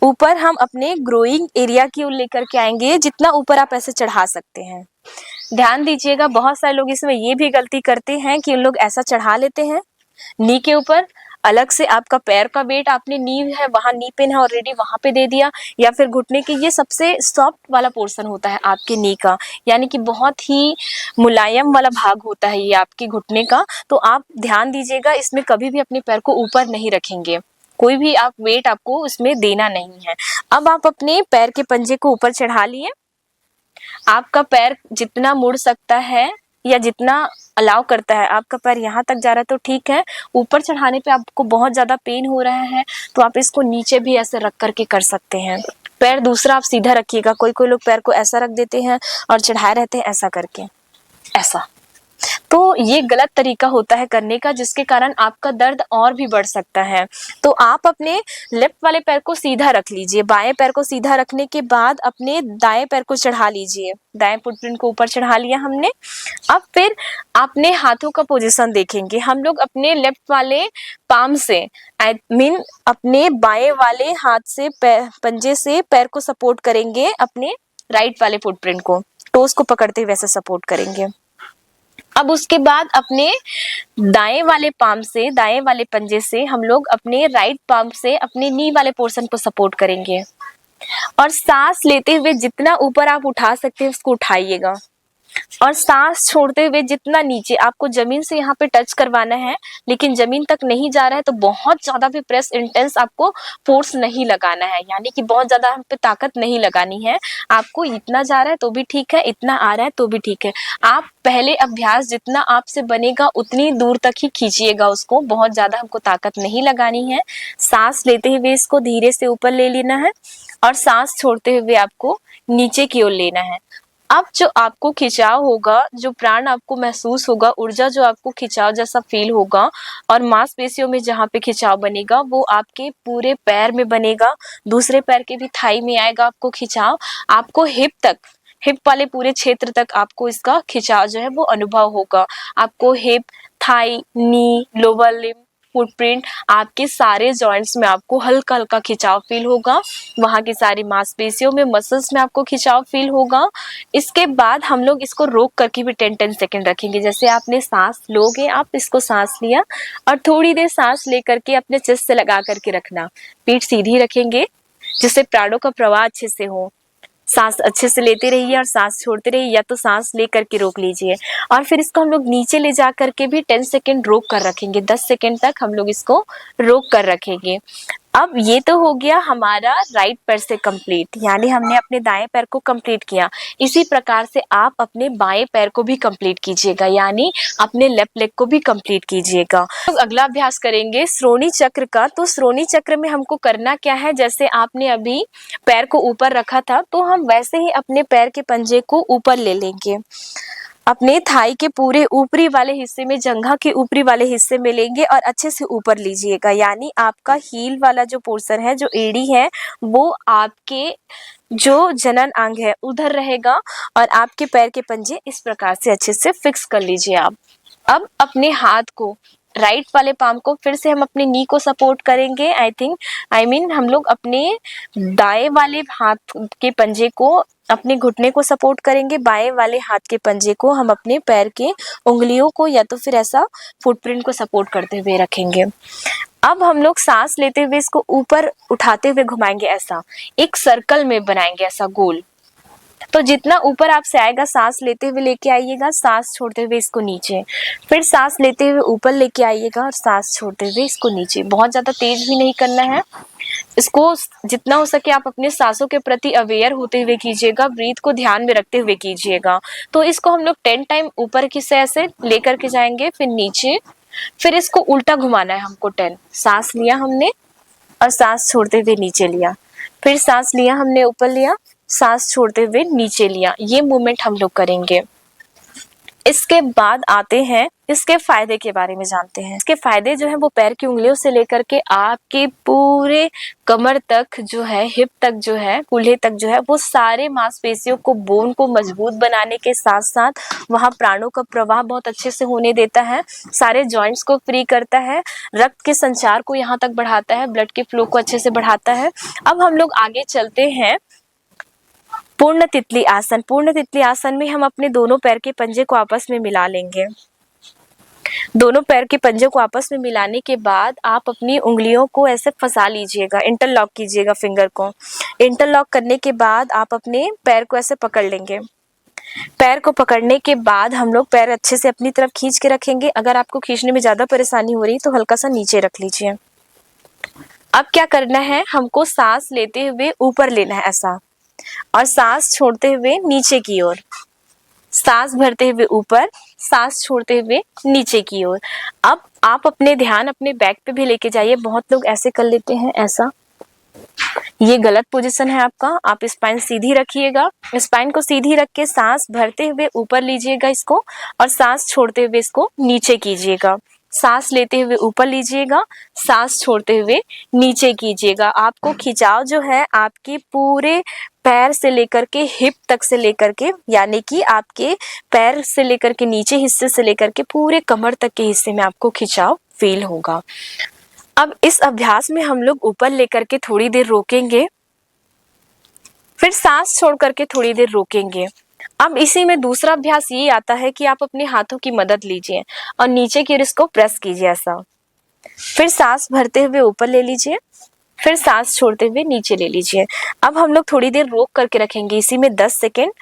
ऊपर हम अपने ग्रोइंग एरिया की ओर लेकर के आएंगे, जितना ऊपर आप ऐसे चढ़ा सकते हैं। ध्यान दीजिएगा, बहुत सारे लोग इसमें ये भी गलती करते हैं कि उन लोग ऐसा चढ़ा लेते हैं नी के ऊपर, अलग से आपका पैर का वेट आपने नी है वहां, नी पेन है ऑलरेडी वहां पे दे दिया, या फिर घुटने के, ये सबसे सॉफ्ट वाला पोर्शन होता है आपके नी का, यानी कि बहुत ही मुलायम वाला भाग होता है ये आपके घुटने का। तो आप ध्यान दीजिएगा, इसमें कभी भी अपने पैर को ऊपर नहीं रखेंगे, कोई भी आप वेट आपको उसमें देना नहीं है। अब आप अपने पैर के पंजे को ऊपर चढ़ा लिए। आपका पैर जितना मुड़ सकता है या जितना अलाउ करता है, आपका पैर यहाँ तक जा रहा है तो ठीक है। ऊपर चढ़ाने पे आपको बहुत ज्यादा पेन हो रहा है तो आप इसको नीचे भी ऐसे रख करके कर सकते हैं। पैर दूसरा आप सीधा रखिएगा। कोई कोई लोग पैर को ऐसा रख देते हैं और चढ़ाए रहते हैं ऐसा करके, ऐसा, तो ये गलत तरीका होता है करने का, जिसके कारण आपका दर्द और भी बढ़ सकता है। तो आप अपने लेफ्ट वाले पैर को सीधा रख लीजिए। बाएं पैर को सीधा रखने के बाद अपने दाएं पैर को चढ़ा लीजिए। दाएं फुटप्रिंट को ऊपर चढ़ा लिया हमने। अब फिर अपने हाथों का पोजीशन देखेंगे। हम लोग अपने लेफ्ट वाले पाम से, आई मीन अपने बाएं वाले हाथ से पंजे से पैर को सपोर्ट करेंगे, अपने राइट वाले फुटप्रिंट को टोस को पकड़ते हुए वैसे सपोर्ट करेंगे। अब उसके बाद अपने दाएं वाले पाम से, दाएं वाले पंजे से हम लोग अपने राइट पाम से अपने नी वाले पोर्शन को सपोर्ट करेंगे और सांस लेते हुए जितना ऊपर आप उठा सकते हैं उसको उठाइएगा और सांस छोड़ते हुए जितना नीचे, आपको जमीन से यहाँ पे टच करवाना है लेकिन जमीन तक नहीं जा रहा है तो बहुत ज्यादा भी प्रेस इंटेंस आपको फोर्स नहीं लगाना है, यानी कि बहुत ज्यादा हम पे ताकत नहीं लगानी है। आपको इतना जा रहा है तो भी ठीक है, इतना आ रहा है तो भी ठीक है। आप पहले अभ्यास जितना आपसे बनेगा उतनी दूर तक ही खींचिएगा उसको, बहुत ज्यादा हमको ताकत नहीं लगानी है। सांस लेते हुए इसको धीरे से ऊपर ले लेना है और सांस छोड़ते हुए आपको नीचे की ओर लेना है। अब जो आपको खिंचाव होगा, जो प्राण आपको महसूस होगा, ऊर्जा जो आपको खिंचाव जैसा फील होगा और मांसपेशियों में जहाँ पे खिंचाव बनेगा वो आपके पूरे पैर में बनेगा, दूसरे पैर के भी थाई में आएगा आपको खिंचाव। आपको हिप तक हिप वाले पूरे क्षेत्र तक आपको इसका खिंचाव जो है वो अनुभव होगा। आपको हिप, थाई, नी, लोअर लिम्ब, फुटप्रिंट, आपके सारे जॉइंट्स में आपको हल्का हल्का खिंचाव फील होगा। वहाँ की सारी मांसपेशियों में, मसल्स में आपको खिंचाव फील होगा। इसके बाद हम लोग इसको रोक करके भी 10 सेकेंड रखेंगे। जैसे आपने सांस लोगे, आप इसको सांस लिया और थोड़ी देर सांस लेकर के अपने चेस्ट से लगा करके रखना। पीठ सीधी रखेंगे जिससे प्राणों का प्रवाह अच्छे से हो। सांस अच्छे से लेते रहिए और सांस छोड़ते रहिए, या तो सांस लेकर के रोक लीजिए। और फिर इसको हम लोग नीचे ले जा करके भी 10 सेकेंड रोक कर रखेंगे। 10 सेकेंड तक हम लोग इसको रोक कर रखेंगे। अब ये तो हो गया हमारा राइट पैर से कंप्लीट, यानी हमने अपने दाएं पैर को कंप्लीट किया। इसी प्रकार से आप अपने बाएं पैर को भी कंप्लीट कीजिएगा, यानी अपने लेफ्ट लेग को भी कंप्लीट कीजिएगा। तो अगला अभ्यास करेंगे श्रोणी चक्र का। तो श्रोणी चक्र में हमको करना क्या है, जैसे आपने अभी पैर को ऊपर रखा था तो हम वैसे ही अपने पैर के पंजे को ऊपर ले लेंगे। अपने थाई के पूरे ऊपरी वाले हिस्से में, जंघा के ऊपरी वाले हिस्से में लेंगे और अच्छे से ऊपर लीजिएगा, यानी आपका हील वाला जो पोर्शन है, जो एड़ी है, वो आपके जो जनन अंग है उधर रहेगा और आपके पैर के पंजे इस प्रकार से अच्छे से फिक्स कर लीजिए आप। अब अपने हाथ को, राइट वाले पाम को फिर से हम अपने नी को सपोर्ट करेंगे। हम लोग अपने दाएं वाले हाथ के पंजे को, अपने घुटने को सपोर्ट करेंगे। बाएं वाले हाथ के पंजे को हम अपने पैर के उंगलियों को या तो फिर ऐसा फुटप्रिंट को सपोर्ट करते हुए रखेंगे। अब हम लोग सांस लेते हुए इसको ऊपर उठाते हुए घुमाएंगे, ऐसा एक सर्कल में बनाएंगे, ऐसा गोल। तो जितना ऊपर आपसे आएगा सांस लेते हुए लेके आइएगा, सांस छोड़ते हुए इसको नीचे, फिर सांस लेते हुए ऊपर लेके आइएगा और सांस छोड़ते हुए इसको नीचे। बहुत ज्यादा तेज भी नहीं करना है इसको, जितना हो सके आप अपने सांसों के प्रति अवेयर होते हुए कीजिएगा, ब्रीथ को ध्यान में रखते हुए कीजिएगा। तो इसको हम लोग 10 टाइम ऊपर की से ऐसे लेकर के जाएंगे, फिर नीचे, फिर इसको उल्टा घुमाना है हमको 10। सांस लिया हमने और सांस छोड़ते हुए नीचे लिया, फिर सांस लिया हमने ऊपर लिया, सांस छोड़ते हुए नीचे लिया। ये मूवमेंट हम लोग करेंगे। इसके बाद आते हैं इसके फायदे के बारे में जानते हैं। इसके फायदे जो है वो पैर की उंगलियों से लेकर के आपके पूरे कमर तक जो है, हिप तक जो है, कूल्हे तक जो है, वो सारे मांसपेशियों को, बोन को मजबूत बनाने के साथ साथ वहाँ प्राणों का प्रवाह बहुत अच्छे से होने देता है, सारे जॉइंट्स को फ्री करता है, रक्त के संचार को यहाँ तक बढ़ाता है, ब्लड के फ्लो को अच्छे से बढ़ाता है। अब हम लोग आगे चलते हैं पूर्ण तितली आसन। पूर्ण तितली आसन में हम अपने दोनों पैर के पंजे को आपस में मिला लेंगे। दोनों पैर के पंजे को आपस में मिलाने के बाद आप अपनी उंगलियों को ऐसे फंसा लीजिएगा, इंटरलॉक कीजिएगा फिंगर को। इंटरलॉक करने के बाद आप अपने पैर को ऐसे पकड़ लेंगे। पैर को पकड़ने के बाद हम लोग पैर अच्छे से अपनी तरफ खींच के रखेंगे। अगर आपको खींचने में ज्यादा परेशानी हो रही तो हल्का सा नीचे रख लीजिए। अब क्या करना है, हमको सांस लेते हुए ऊपर लेना है ऐसा, और सांस छोड़ते हुए नीचे की ओर, सांस भरते हुए ऊपर, सांस छोड़ते हुए नीचे की ओर। अब आप अपने ध्यान अपने बैक पे भी लेके जाइए। बहुत लोग ऐसे कर लेते हैं, ऐसा, ये गलत पोजीशन है आपका। आप स्पाइन सीधी रखिएगा, स्पाइन को सीधी रख के सांस भरते हुए ऊपर लीजिएगा इसको, और सांस छोड़ते हुए इसको नीचे कीजिएगा। सांस लेते हुए ऊपर लीजिएगा, सांस छोड़ते हुए नीचे कीजिएगा। आपको खिंचाव जो है आपके पूरे पैर से लेकर के हिप तक से लेकर के, यानी कि आपके पैर से लेकर के नीचे हिस्से से लेकर के पूरे कमर तक के हिस्से में आपको खिंचाव फील होगा। अब इस अभ्यास में हम लोग ऊपर लेकर के थोड़ी देर रोकेंगे, फिर सांस छोड़ करके थोड़ी देर रोकेंगे। अब इसी में दूसरा अभ्यास ये आता है कि आप अपने हाथों की मदद लीजिए और नीचे की ओर इसको प्रेस कीजिए ऐसा, फिर सांस भरते हुए ऊपर ले लीजिए, फिर सांस छोड़ते हुए नीचे ले लीजिए। अब हम लोग थोड़ी देर रोक करके रखेंगे, इसी में 10 सेकेंड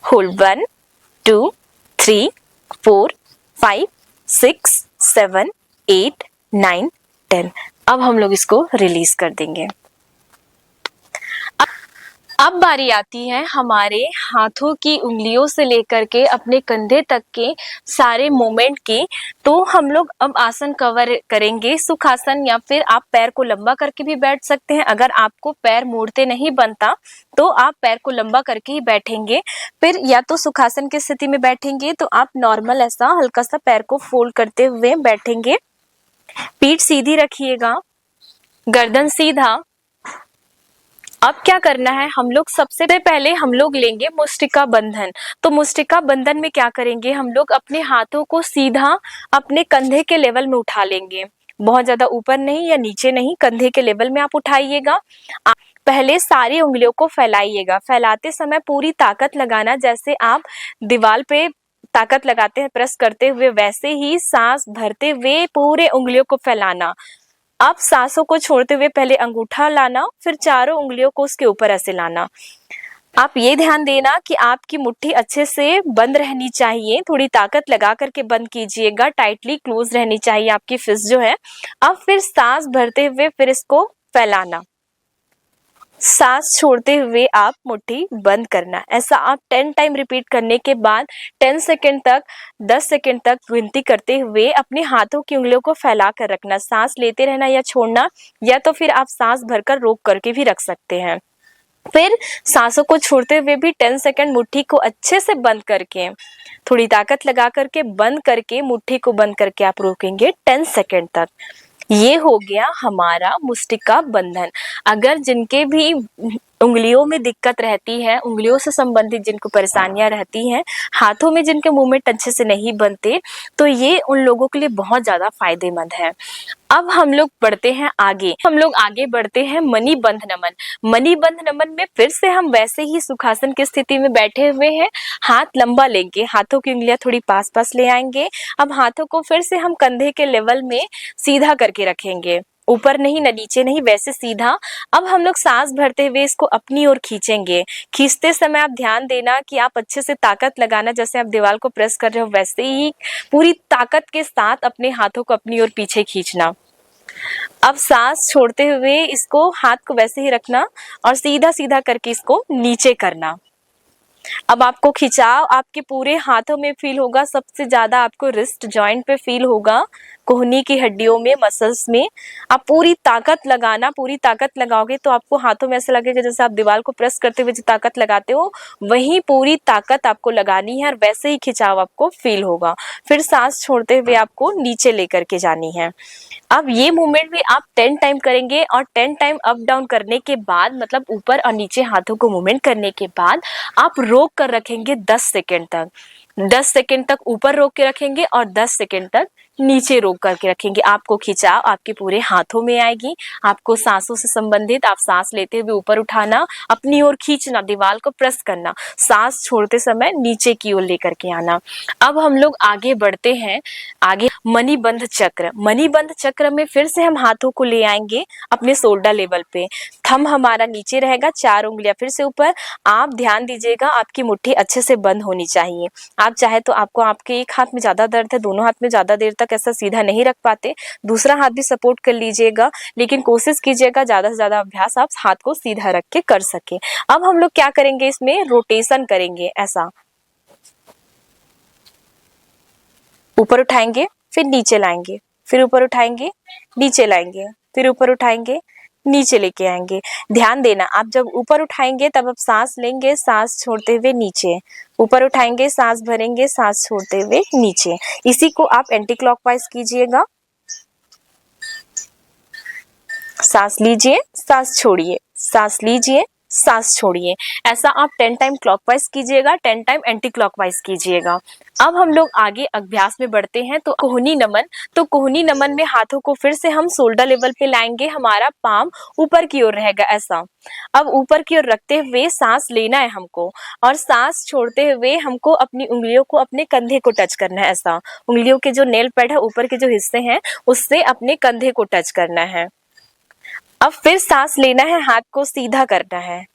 होल्ड। 1 2 3 4 5 6 7 8 9 10। अब हम लोग इसको रिलीज कर देंगे। अब बारी आती है हमारे हाथों की उंगलियों से लेकर के अपने कंधे तक के सारे मोमेंट की। तो हम लोग अब आसन कवर करेंगे सुखासन, या फिर आप पैर को लंबा करके भी बैठ सकते हैं। अगर आपको पैर मोड़ते नहीं बनता तो आप पैर को लंबा करके ही बैठेंगे। फिर या तो सुखासन की स्थिति में बैठेंगे तो आप नॉर्मल ऐसा हल्का सा पैर को फोल्ड करते हुए बैठेंगे। पीठ सीधी रखिएगा, गर्दन सीधा, अब क्या करना है, हम लोग सबसे पहले हम लोग लेंगे मुष्टिका बंधन। तो मुष्टिका बंधन में क्या करेंगे, हम लोग अपने हाथों को सीधा अपने कंधे के लेवल में उठा लेंगे, बहुत ज्यादा ऊपर नहीं या नीचे नहीं, कंधे के लेवल में आप उठाइएगा। पहले सारी उंगलियों को फैलाइएगा, फैलाते समय पूरी ताकत लगाना, जैसे आप दीवार पे ताकत लगाते हैं प्रेस करते हुए, वैसे ही सांस भरते हुए पूरे उंगलियों को फैलाना। अब सांसों को छोड़ते हुए पहले अंगूठा लाना, फिर चारों उंगलियों को उसके ऊपर ऐसे लाना। आप ये ध्यान देना कि आपकी मुट्ठी अच्छे से बंद रहनी चाहिए, थोड़ी ताकत लगा करके बंद कीजिएगा, टाइटली क्लोज रहनी चाहिए आपकी फिस्ट जो है। अब फिर सांस भरते हुए फिर इसको फैलाना, सांस छोड़ते हुए आप मुट्ठी बंद करना। ऐसा आप 10 टाइम रिपीट करने के बाद 10 सेकंड तक 10 सेकंड तक गिनती करते हुए अपने हाथों की उंगलियों को फैला कर रखना, सांस लेते रहना या छोड़ना, या तो फिर आप सांस भरकर रोक करके भी रख सकते हैं। फिर सांसों को छोड़ते हुए भी 10 सेकंड मुट्ठी को अच्छे से बंद करके, थोड़ी ताकत लगा करके बंद करके मुट्ठी को बंद करके आप रोकेंगे 10 सेकंड तक। ये हो गया हमारा मुष्टिका बंधन। अगर जिनके भी उंगलियों में दिक्कत रहती है, उंगलियों से संबंधित जिनको परेशानियां रहती हैं, हाथों में जिनके मूवमेंट अच्छे से नहीं बनते, तो ये उन लोगों के लिए बहुत ज्यादा फायदेमंद है। अब हम लोग बढ़ते हैं आगे, हम लोग आगे बढ़ते हैं मणिबंध नमन। मणिबंध नमन में फिर से हम वैसे ही सुखासन की स्थिति में बैठे हुए हैं, हाथ लंबा लेंगे, हाथों की उंगलियां थोड़ी पास पास ले आएंगे। अब हाथों को फिर से हम कंधे के लेवल में सीधा करके रखेंगे, ऊपर नहीं न नीचे नहीं, वैसे सीधा। अब हम लोग सांस भरते हुए इसको अपनी ओर खींचेंगे। खींचते समय आप ध्यान देना कि आप अच्छे से ताकत लगाना, जैसे आप दीवार को प्रेस कर रहे हो वैसे ही पूरी ताकत के साथ अपने हाथों को अपनी ओर पीछे खींचना। अब सांस छोड़ते हुए इसको, हाथ को वैसे ही रखना और सीधा सीधा करके इसको नीचे करना। अब आपको खिंचाव आपके पूरे हाथों में फील होगा, सबसे ज्यादा आपको रिस्ट जॉइंट पे फील होगा, कोहनी की हड्डियों में, मसल्स में। आप पूरी ताकत लगाना, पूरी ताकत लगाओगे तो आपको हाथों में ऐसा लगेगा जैसे आप दीवार को प्रेस करते हुए जो ताकत लगाते हो, वही पूरी ताकत आपको लगानी है और वैसे ही खिंचाव आपको फील होगा। फिर सांस छोड़ते हुए आपको नीचे लेकर के जानी है। अब ये मूवमेंट भी आप 10 टाइम करेंगे और 10 टाइम अप डाउन करने के बाद, मतलब ऊपर और नीचे हाथों को मूवमेंट करने के बाद आप रोक कर रखेंगे 10 सेकेंड तक। 10 सेकेंड तक ऊपर रोक के रखेंगे और 10 सेकेंड तक नीचे रोक करके रखेंगे। आपको खिंचाव आपके पूरे हाथों में आएगी। आपको सांसों से संबंधित, आप सांस लेते हुए ऊपर उठाना, अपनी ओर खींचना, दीवार को प्रेस करना, सांस छोड़ते समय नीचे की ओर लेकर के आना। अब हम लोग आगे बढ़ते हैं, आगे मणिबंध चक्र। मणिबंध चक्र में फिर से हम हाथों को ले आएंगे अपने शोल्डर लेवल पे, थंब हमारा नीचे रहेगा, 4 उंगलियां फिर से ऊपर। आप ध्यान दीजिएगा आपकी मुट्ठी अच्छे से बंद होनी चाहिए। आप चाहे तो आपको, आपके एक हाथ में ज्यादा दर्द है, दोनों हाथ में ज्यादा देर तक ऐसा सीधा नहीं रख पाते, दूसरा हाथ भी सपोर्ट कर लीजिएगा, लेकिन कोशिश कीजिएगा ज्यादा से ज्यादा अभ्यास आप हाथ को सीधा रख के कर सके। अब हम लोग क्या करेंगे, इसमें रोटेशन करेंगे, ऐसा ऊपर उठाएंगे फिर नीचे लाएंगे, फिर ऊपर उठाएंगे नीचे लाएंगे, फिर ऊपर उठाएंगे नीचे लेके आएंगे। ध्यान देना, आप जब ऊपर उठाएंगे तब आप सांस लेंगे, सांस छोड़ते हुए नीचे, ऊपर उठाएंगे, सांस भरेंगे, सांस छोड़ते हुए नीचे। इसी को आप एंटी क्लॉकवाइज कीजिएगा। सांस लीजिए, सांस छोड़िए, सांस लीजिए, सांस छोड़िए। ऐसा आप 10 टाइम क्लॉकवाइज कीजिएगा, 10 टाइम एंटी क्लॉकवाइज कीजिएगा। अब हम लोग आगे अभ्यास में बढ़ते हैं। तो कोहनी नमन, तो कोहनी नमन में हाथों को फिर से हम शोल्डर लेवल पे लाएंगे, हमारा पाम ऊपर की ओर रहेगा ऐसा। अब ऊपर की ओर रखते हुए सांस लेना है हमको, और सांस छोड़ते हुए हमको अपनी उंगलियों को अपने कंधे को टच करना है ऐसा। उंगलियों के जो नेल पैड है, ऊपर के जो हिस्से हैं, उससे अपने कंधे को टच करना है। अब फिर सांस लेना है, हाथ को सीधा करना है,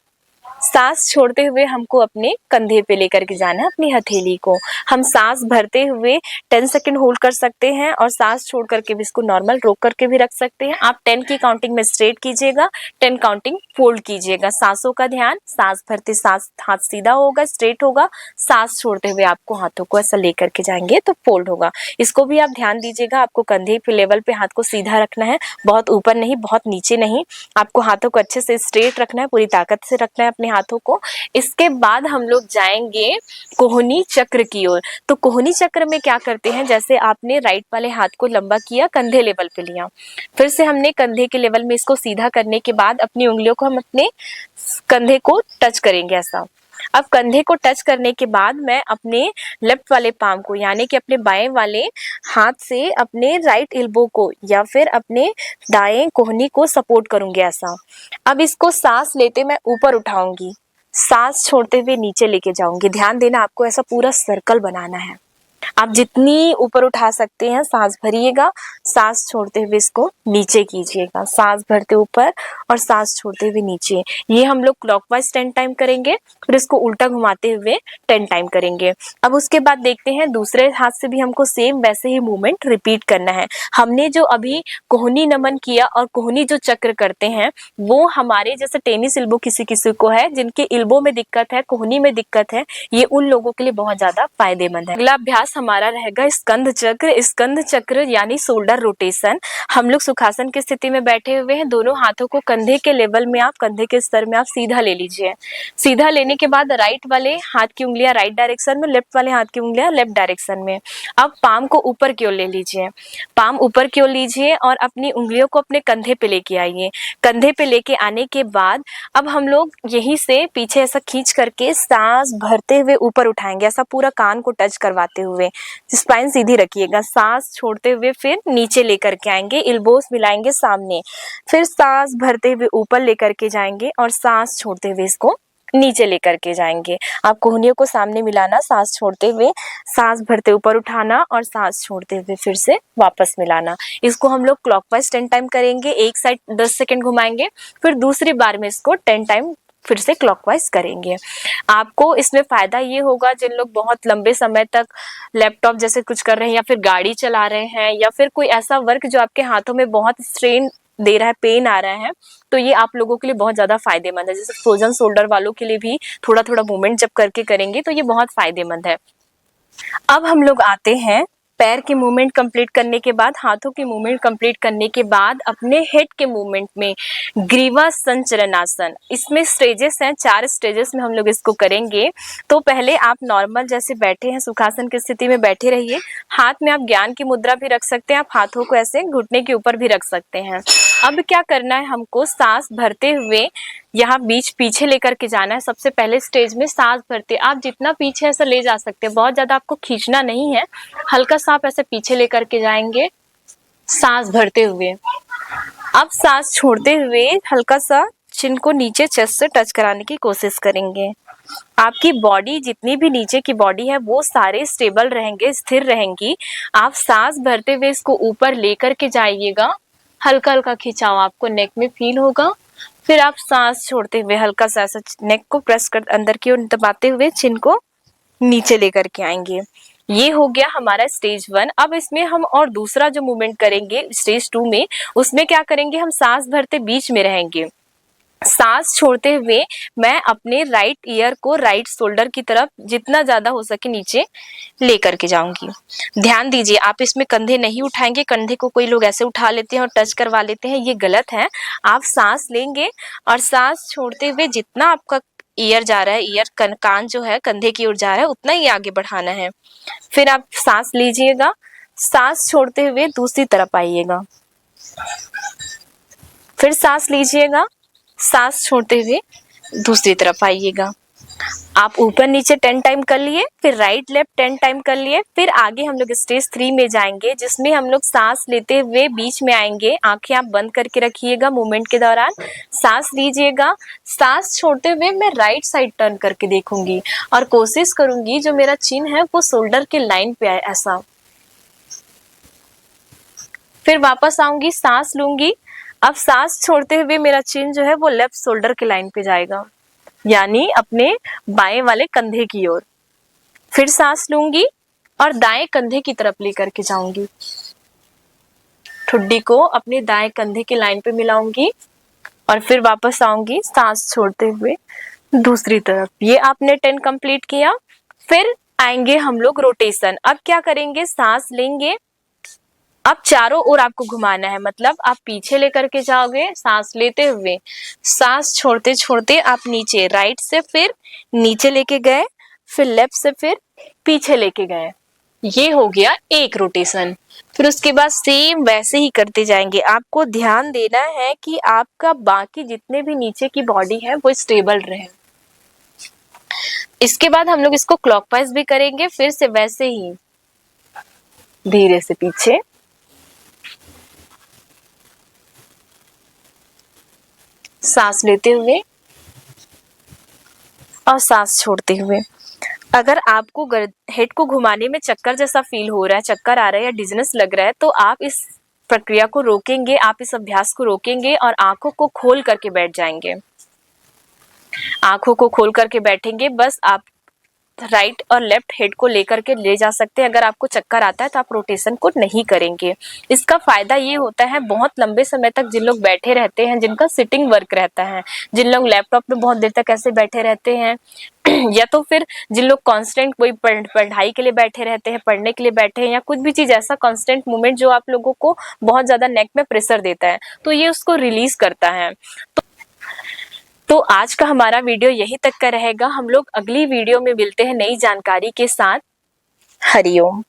सांस छोड़ते हुए हमको अपने कंधे पे लेकर के जाना है, अपनी हथेली को। हम सांस भरते हुए 10 सेकंड होल्ड कर सकते हैं और सांस छोड़ करके भी इसको नॉर्मल रोक करके भी रख सकते हैं। आप 10 की काउंटिंग में स्ट्रेट कीजिएगा, 10 काउंटिंग फोल्ड कीजिएगा। सांसों का ध्यान, सांस भरते सांस हाथ सीधा होगा, स्ट्रेट होगा, सांस छोड़ते हुए आपको हाथों को ऐसा लेकर के जाएंगे तो फोल्ड होगा। इसको भी आप ध्यान दीजिएगा, आपको कंधे पे लेवल पे हाथ को सीधा रखना है, बहुत ऊपर नहीं, बहुत नीचे नहीं। आपको हाथों को अच्छे से स्ट्रेट रखना है, पूरी ताकत से रखना है अपने हाथों को। इसके बाद हम लोग जाएंगे कोहनी चक्र की ओर। तो कोहनी चक्र में क्या करते हैं, जैसे आपने राइट वाले हाथ को लंबा किया, कंधे लेवल पे लिया, फिर से हमने कंधे के लेवल में इसको सीधा करने के बाद अपनी उंगलियों को हम अपने कंधे को टच करेंगे ऐसा। अब कंधे को टच करने के बाद मैं अपने लेफ्ट वाले पाम को यानी कि अपने बाएं वाले हाथ से अपने राइट एल्बो को या फिर अपने दाएं कोहनी को सपोर्ट करूंगी ऐसा। अब इसको सांस लेते मैं ऊपर उठाऊंगी, सांस छोड़ते हुए नीचे लेके जाऊंगी। ध्यान देना, आपको ऐसा पूरा सर्कल बनाना है। आप जितनी ऊपर उठा सकते हैं सांस भरिएगा, सांस छोड़ते हुए इसको नीचे कीजिएगा, सांस भरते ऊपर और सांस छोड़ते हुए नीचे। ये हम लोग क्लॉकवाइज 10 टाइम करेंगे, फिर इसको उल्टा घुमाते हुए 10 टाइम करेंगे। अब उसके बाद देखते हैं दूसरे हाथ से भी हमको सेम वैसे ही मूवमेंट रिपीट करना है। हमने जो अभी कोहनी नमन किया और कोहनी जो चक्र करते हैं वो हमारे जैसे टेनिस इल्बो किसी किसी को है, जिनके इल्बो में दिक्कत है, कोहनी में दिक्कत है, ये उन लोगों के लिए बहुत ज्यादा फायदेमंद है। अगला अभ्यास हमारा रहेगा स्कंध चक्र। स्कंध चक्र यानी शोल्डर रोटेशन। हम लोग सुखासन की स्थिति में बैठे हुए हैं, दोनों हाथों को कंधे के लेवल में, आप कंधे के स्तर में आप सीधा ले लीजिए। सीधा लेने के बाद राइट वाले हाथ की उंगलियां राइट डायरेक्शन में, लेफ्ट वाले हाथ की उंगलियां लेफ्ट डायरेक्शन में। अब पाम को ऊपर की ओर ले लीजिए, पाम ऊपर की ओर लीजिए और अपनी उंगलियों को अपने कंधे पे लेके आइए। कंधे पे लेके आने के बाद अब हम लोग यहीं से पीछे ऐसा खींच करके सांस भरते हुए ऊपर उठाएंगे, ऐसा पूरा कान को टच करवाते हुए। स्पाइन सीधी रखिएगा, सांस छोड़ते हुए फिर नीचे लेकर के आएंगे, एल्बोस मिलाएंगे सामने, फिर सांस भरते हुए ऊपर लेकर के जाएंगे और सांस छोड़ते हुए इसको नीचे लेकर के जाएंगे। आप कोहनियों को सामने मिलाना, सांस छोड़ते हुए, सांस भरते ऊपर उठाना और सांस छोड़ते हुए फिर से वापस मिलाना। इसको हम लोग क्लॉकवाइज 10 टाइम करेंगे, एक साइड 10 सेकंड घुमाएंगे, फिर दूसरी बार में इसको 10 टाइम फिर से क्लॉकवाइज करेंगे। आपको इसमें फायदा ये होगा, जिन लोग बहुत लंबे समय तक लैपटॉप जैसे कुछ कर रहे हैं या फिर गाड़ी चला रहे हैं या फिर कोई ऐसा वर्क जो आपके हाथों में बहुत स्ट्रेन दे रहा है, पेन आ रहा है, तो ये आप लोगों के लिए बहुत ज्यादा फायदेमंद है। जैसे फ्रोजन शोल्डर वालों के लिए भी थोड़ा थोड़ा मूवमेंट जब करके करेंगे तो ये बहुत फायदेमंद है। अब हम लोग आते हैं पैर की मूवमेंट कंप्लीट करने के बाद, हाथों की मूवमेंट कंप्लीट करने के बाद अपने हेड के मूवमेंट में ग्रीवा संचलनासन। इसमें स्टेजेस हैं, 4 स्टेजेस में हम लोग इसको करेंगे। तो पहले आप नॉर्मल जैसे बैठे हैं सुखासन की स्थिति में बैठे रहिए। हाथ में आप ज्ञान की मुद्रा भी रख सकते हैं, आप हाथों को ऐसे घुटने के ऊपर भी रख सकते हैं। अब क्या करना है, हमको सांस भरते हुए यहाँ बीच पीछे लेकर के जाना है। सबसे पहले स्टेज में सांस भरते आप जितना पीछे ऐसा ले जा सकते हैं, बहुत ज्यादा आपको खींचना नहीं है, हल्का सा आप ऐसे पीछे लेकर के जाएंगे सांस भरते हुए। अब सांस छोड़ते हुए हल्का सा चिन को नीचे चेस्ट से टच कराने की कोशिश करेंगे। आपकी बॉडी जितनी भी नीचे की बॉडी है वो सारे स्टेबल रहेंगे, स्थिर रहेंगी। आप सांस भरते हुए इसको ऊपर लेकर के जाइएगा, हल्का हल्का खिंचाव आपको नेक में फील होगा। फिर आप सांस छोड़ते हुए हल्का सा ऐसा नेक को प्रेस कर अंदर की ओर दबाते हुए चिन को नीचे लेकर के आएंगे। ये हो गया हमारा स्टेज 1। अब इसमें हम और दूसरा जो मूवमेंट करेंगे स्टेज 2 में, उसमें क्या करेंगे, हम सांस भरते बीच में रहेंगे, सांस छोड़ते हुए मैं अपने राइट ईयर को राइट शोल्डर की तरफ जितना ज्यादा हो सके नीचे लेकर के जाऊंगी। ध्यान दीजिए, आप इसमें कंधे नहीं उठाएंगे। कंधे को कोई लोग ऐसे उठा लेते हैं और टच करवा लेते हैं, ये गलत है। आप सांस लेंगे और सांस छोड़ते हुए जितना आपका ईयर जा रहा है, ईयर कान जो है कंधे की ओर जा रहा है, उतना ही आगे बढ़ाना है। फिर आप सांस लीजिएगा, सांस छोड़ते हुए दूसरी तरफ आइएगा, फिर सांस लीजिएगा, सांस छोड़ते हुए दूसरी तरफ आइएगा। आप ऊपर नीचे 10 टाइम कर लिए, फिर राइट लेफ्ट 10 टाइम कर लिए। फिर आगे हम लोग स्टेज 3 में जाएंगे, जिसमें हम लोग सांस लेते हुए बीच में आएंगे। आंखें आप बंद करके रखिएगा मूवमेंट के दौरान, सांस लीजिएगा, सांस छोड़ते हुए मैं राइट साइड टर्न करके देखूंगी और कोशिश करूंगी जो मेरा चिन है वो शोल्डर के लाइन पे आए ऐसा। फिर वापस आऊंगी, सांस लूंगी। अब सांस छोड़ते हुए मेरा चिन जो है वो लेफ्ट शोल्डर के लाइन पे जाएगा, यानी अपने बाएं वाले कंधे की ओर। फिर सांस लूंगी और दाएं कंधे की तरफ लेकर के जाऊंगी, ठुड्डी को अपने दाएं कंधे की लाइन पे मिलाऊंगी और फिर वापस आऊंगी सांस छोड़ते हुए दूसरी तरफ। ये आपने 10 कंप्लीट किया। फिर आएंगे हम लोग रोटेशन। अब क्या करेंगे, सांस लेंगे, अब चारों ओर आपको घुमाना है, मतलब आप पीछे लेकर के जाओगे सांस लेते हुए, सांस छोड़ते छोड़ते आप नीचे, राइट से फिर नीचे लेके गए, फिर लेफ्ट से फिर पीछे लेके गए। ये हो गया एक रोटेशन। फिर उसके बाद सेम वैसे ही करते जाएंगे। आपको ध्यान देना है कि आपका बाकी जितने भी नीचे की बॉडी है वो स्टेबल रहे। इसके बाद हम लोग इसको क्लॉकवाइज भी करेंगे, फिर से वैसे ही धीरे से पीछे, सांस लेते हुए और सांस छोड़ते हुए। अगर आपको हेड को घुमाने में चक्कर जैसा फील हो रहा है, चक्कर आ रहा है या डिजनेस लग रहा है, तो आप इस प्रक्रिया को रोकेंगे, आप इस अभ्यास को रोकेंगे और आंखों को खोल करके बैठ जाएंगे। आंखों को खोल करके बैठेंगे, बस आप राइट और लेफ्ट हेड को लेकर के ले जा सकते हैं। अगर आपको चक्कर आता है तो आप रोटेशन को नहीं करेंगे। इसका फायदा ये होता है, बहुत लंबे समय तक जिन लोग बैठे रहते हैं, जिनका सिटिंग वर्क रहता है, जिन लोग लैपटॉप में बहुत देर तक ऐसे बैठे रहते हैं या तो फिर जिन लोग कांस्टेंट कोई पढ़ाई के लिए बैठे रहते हैं, पढ़ने के लिए बैठे हैं, या कुछ भी चीज ऐसा कांस्टेंट मूवमेंट जो आप लोगों को बहुत ज्यादा नेक में प्रेशर देता है, तो ये उसको रिलीज करता है। तो आज का हमारा वीडियो यहीं तक का रहेगा। हम लोग अगली वीडियो में मिलते हैं नई जानकारी के साथ। हरिओम।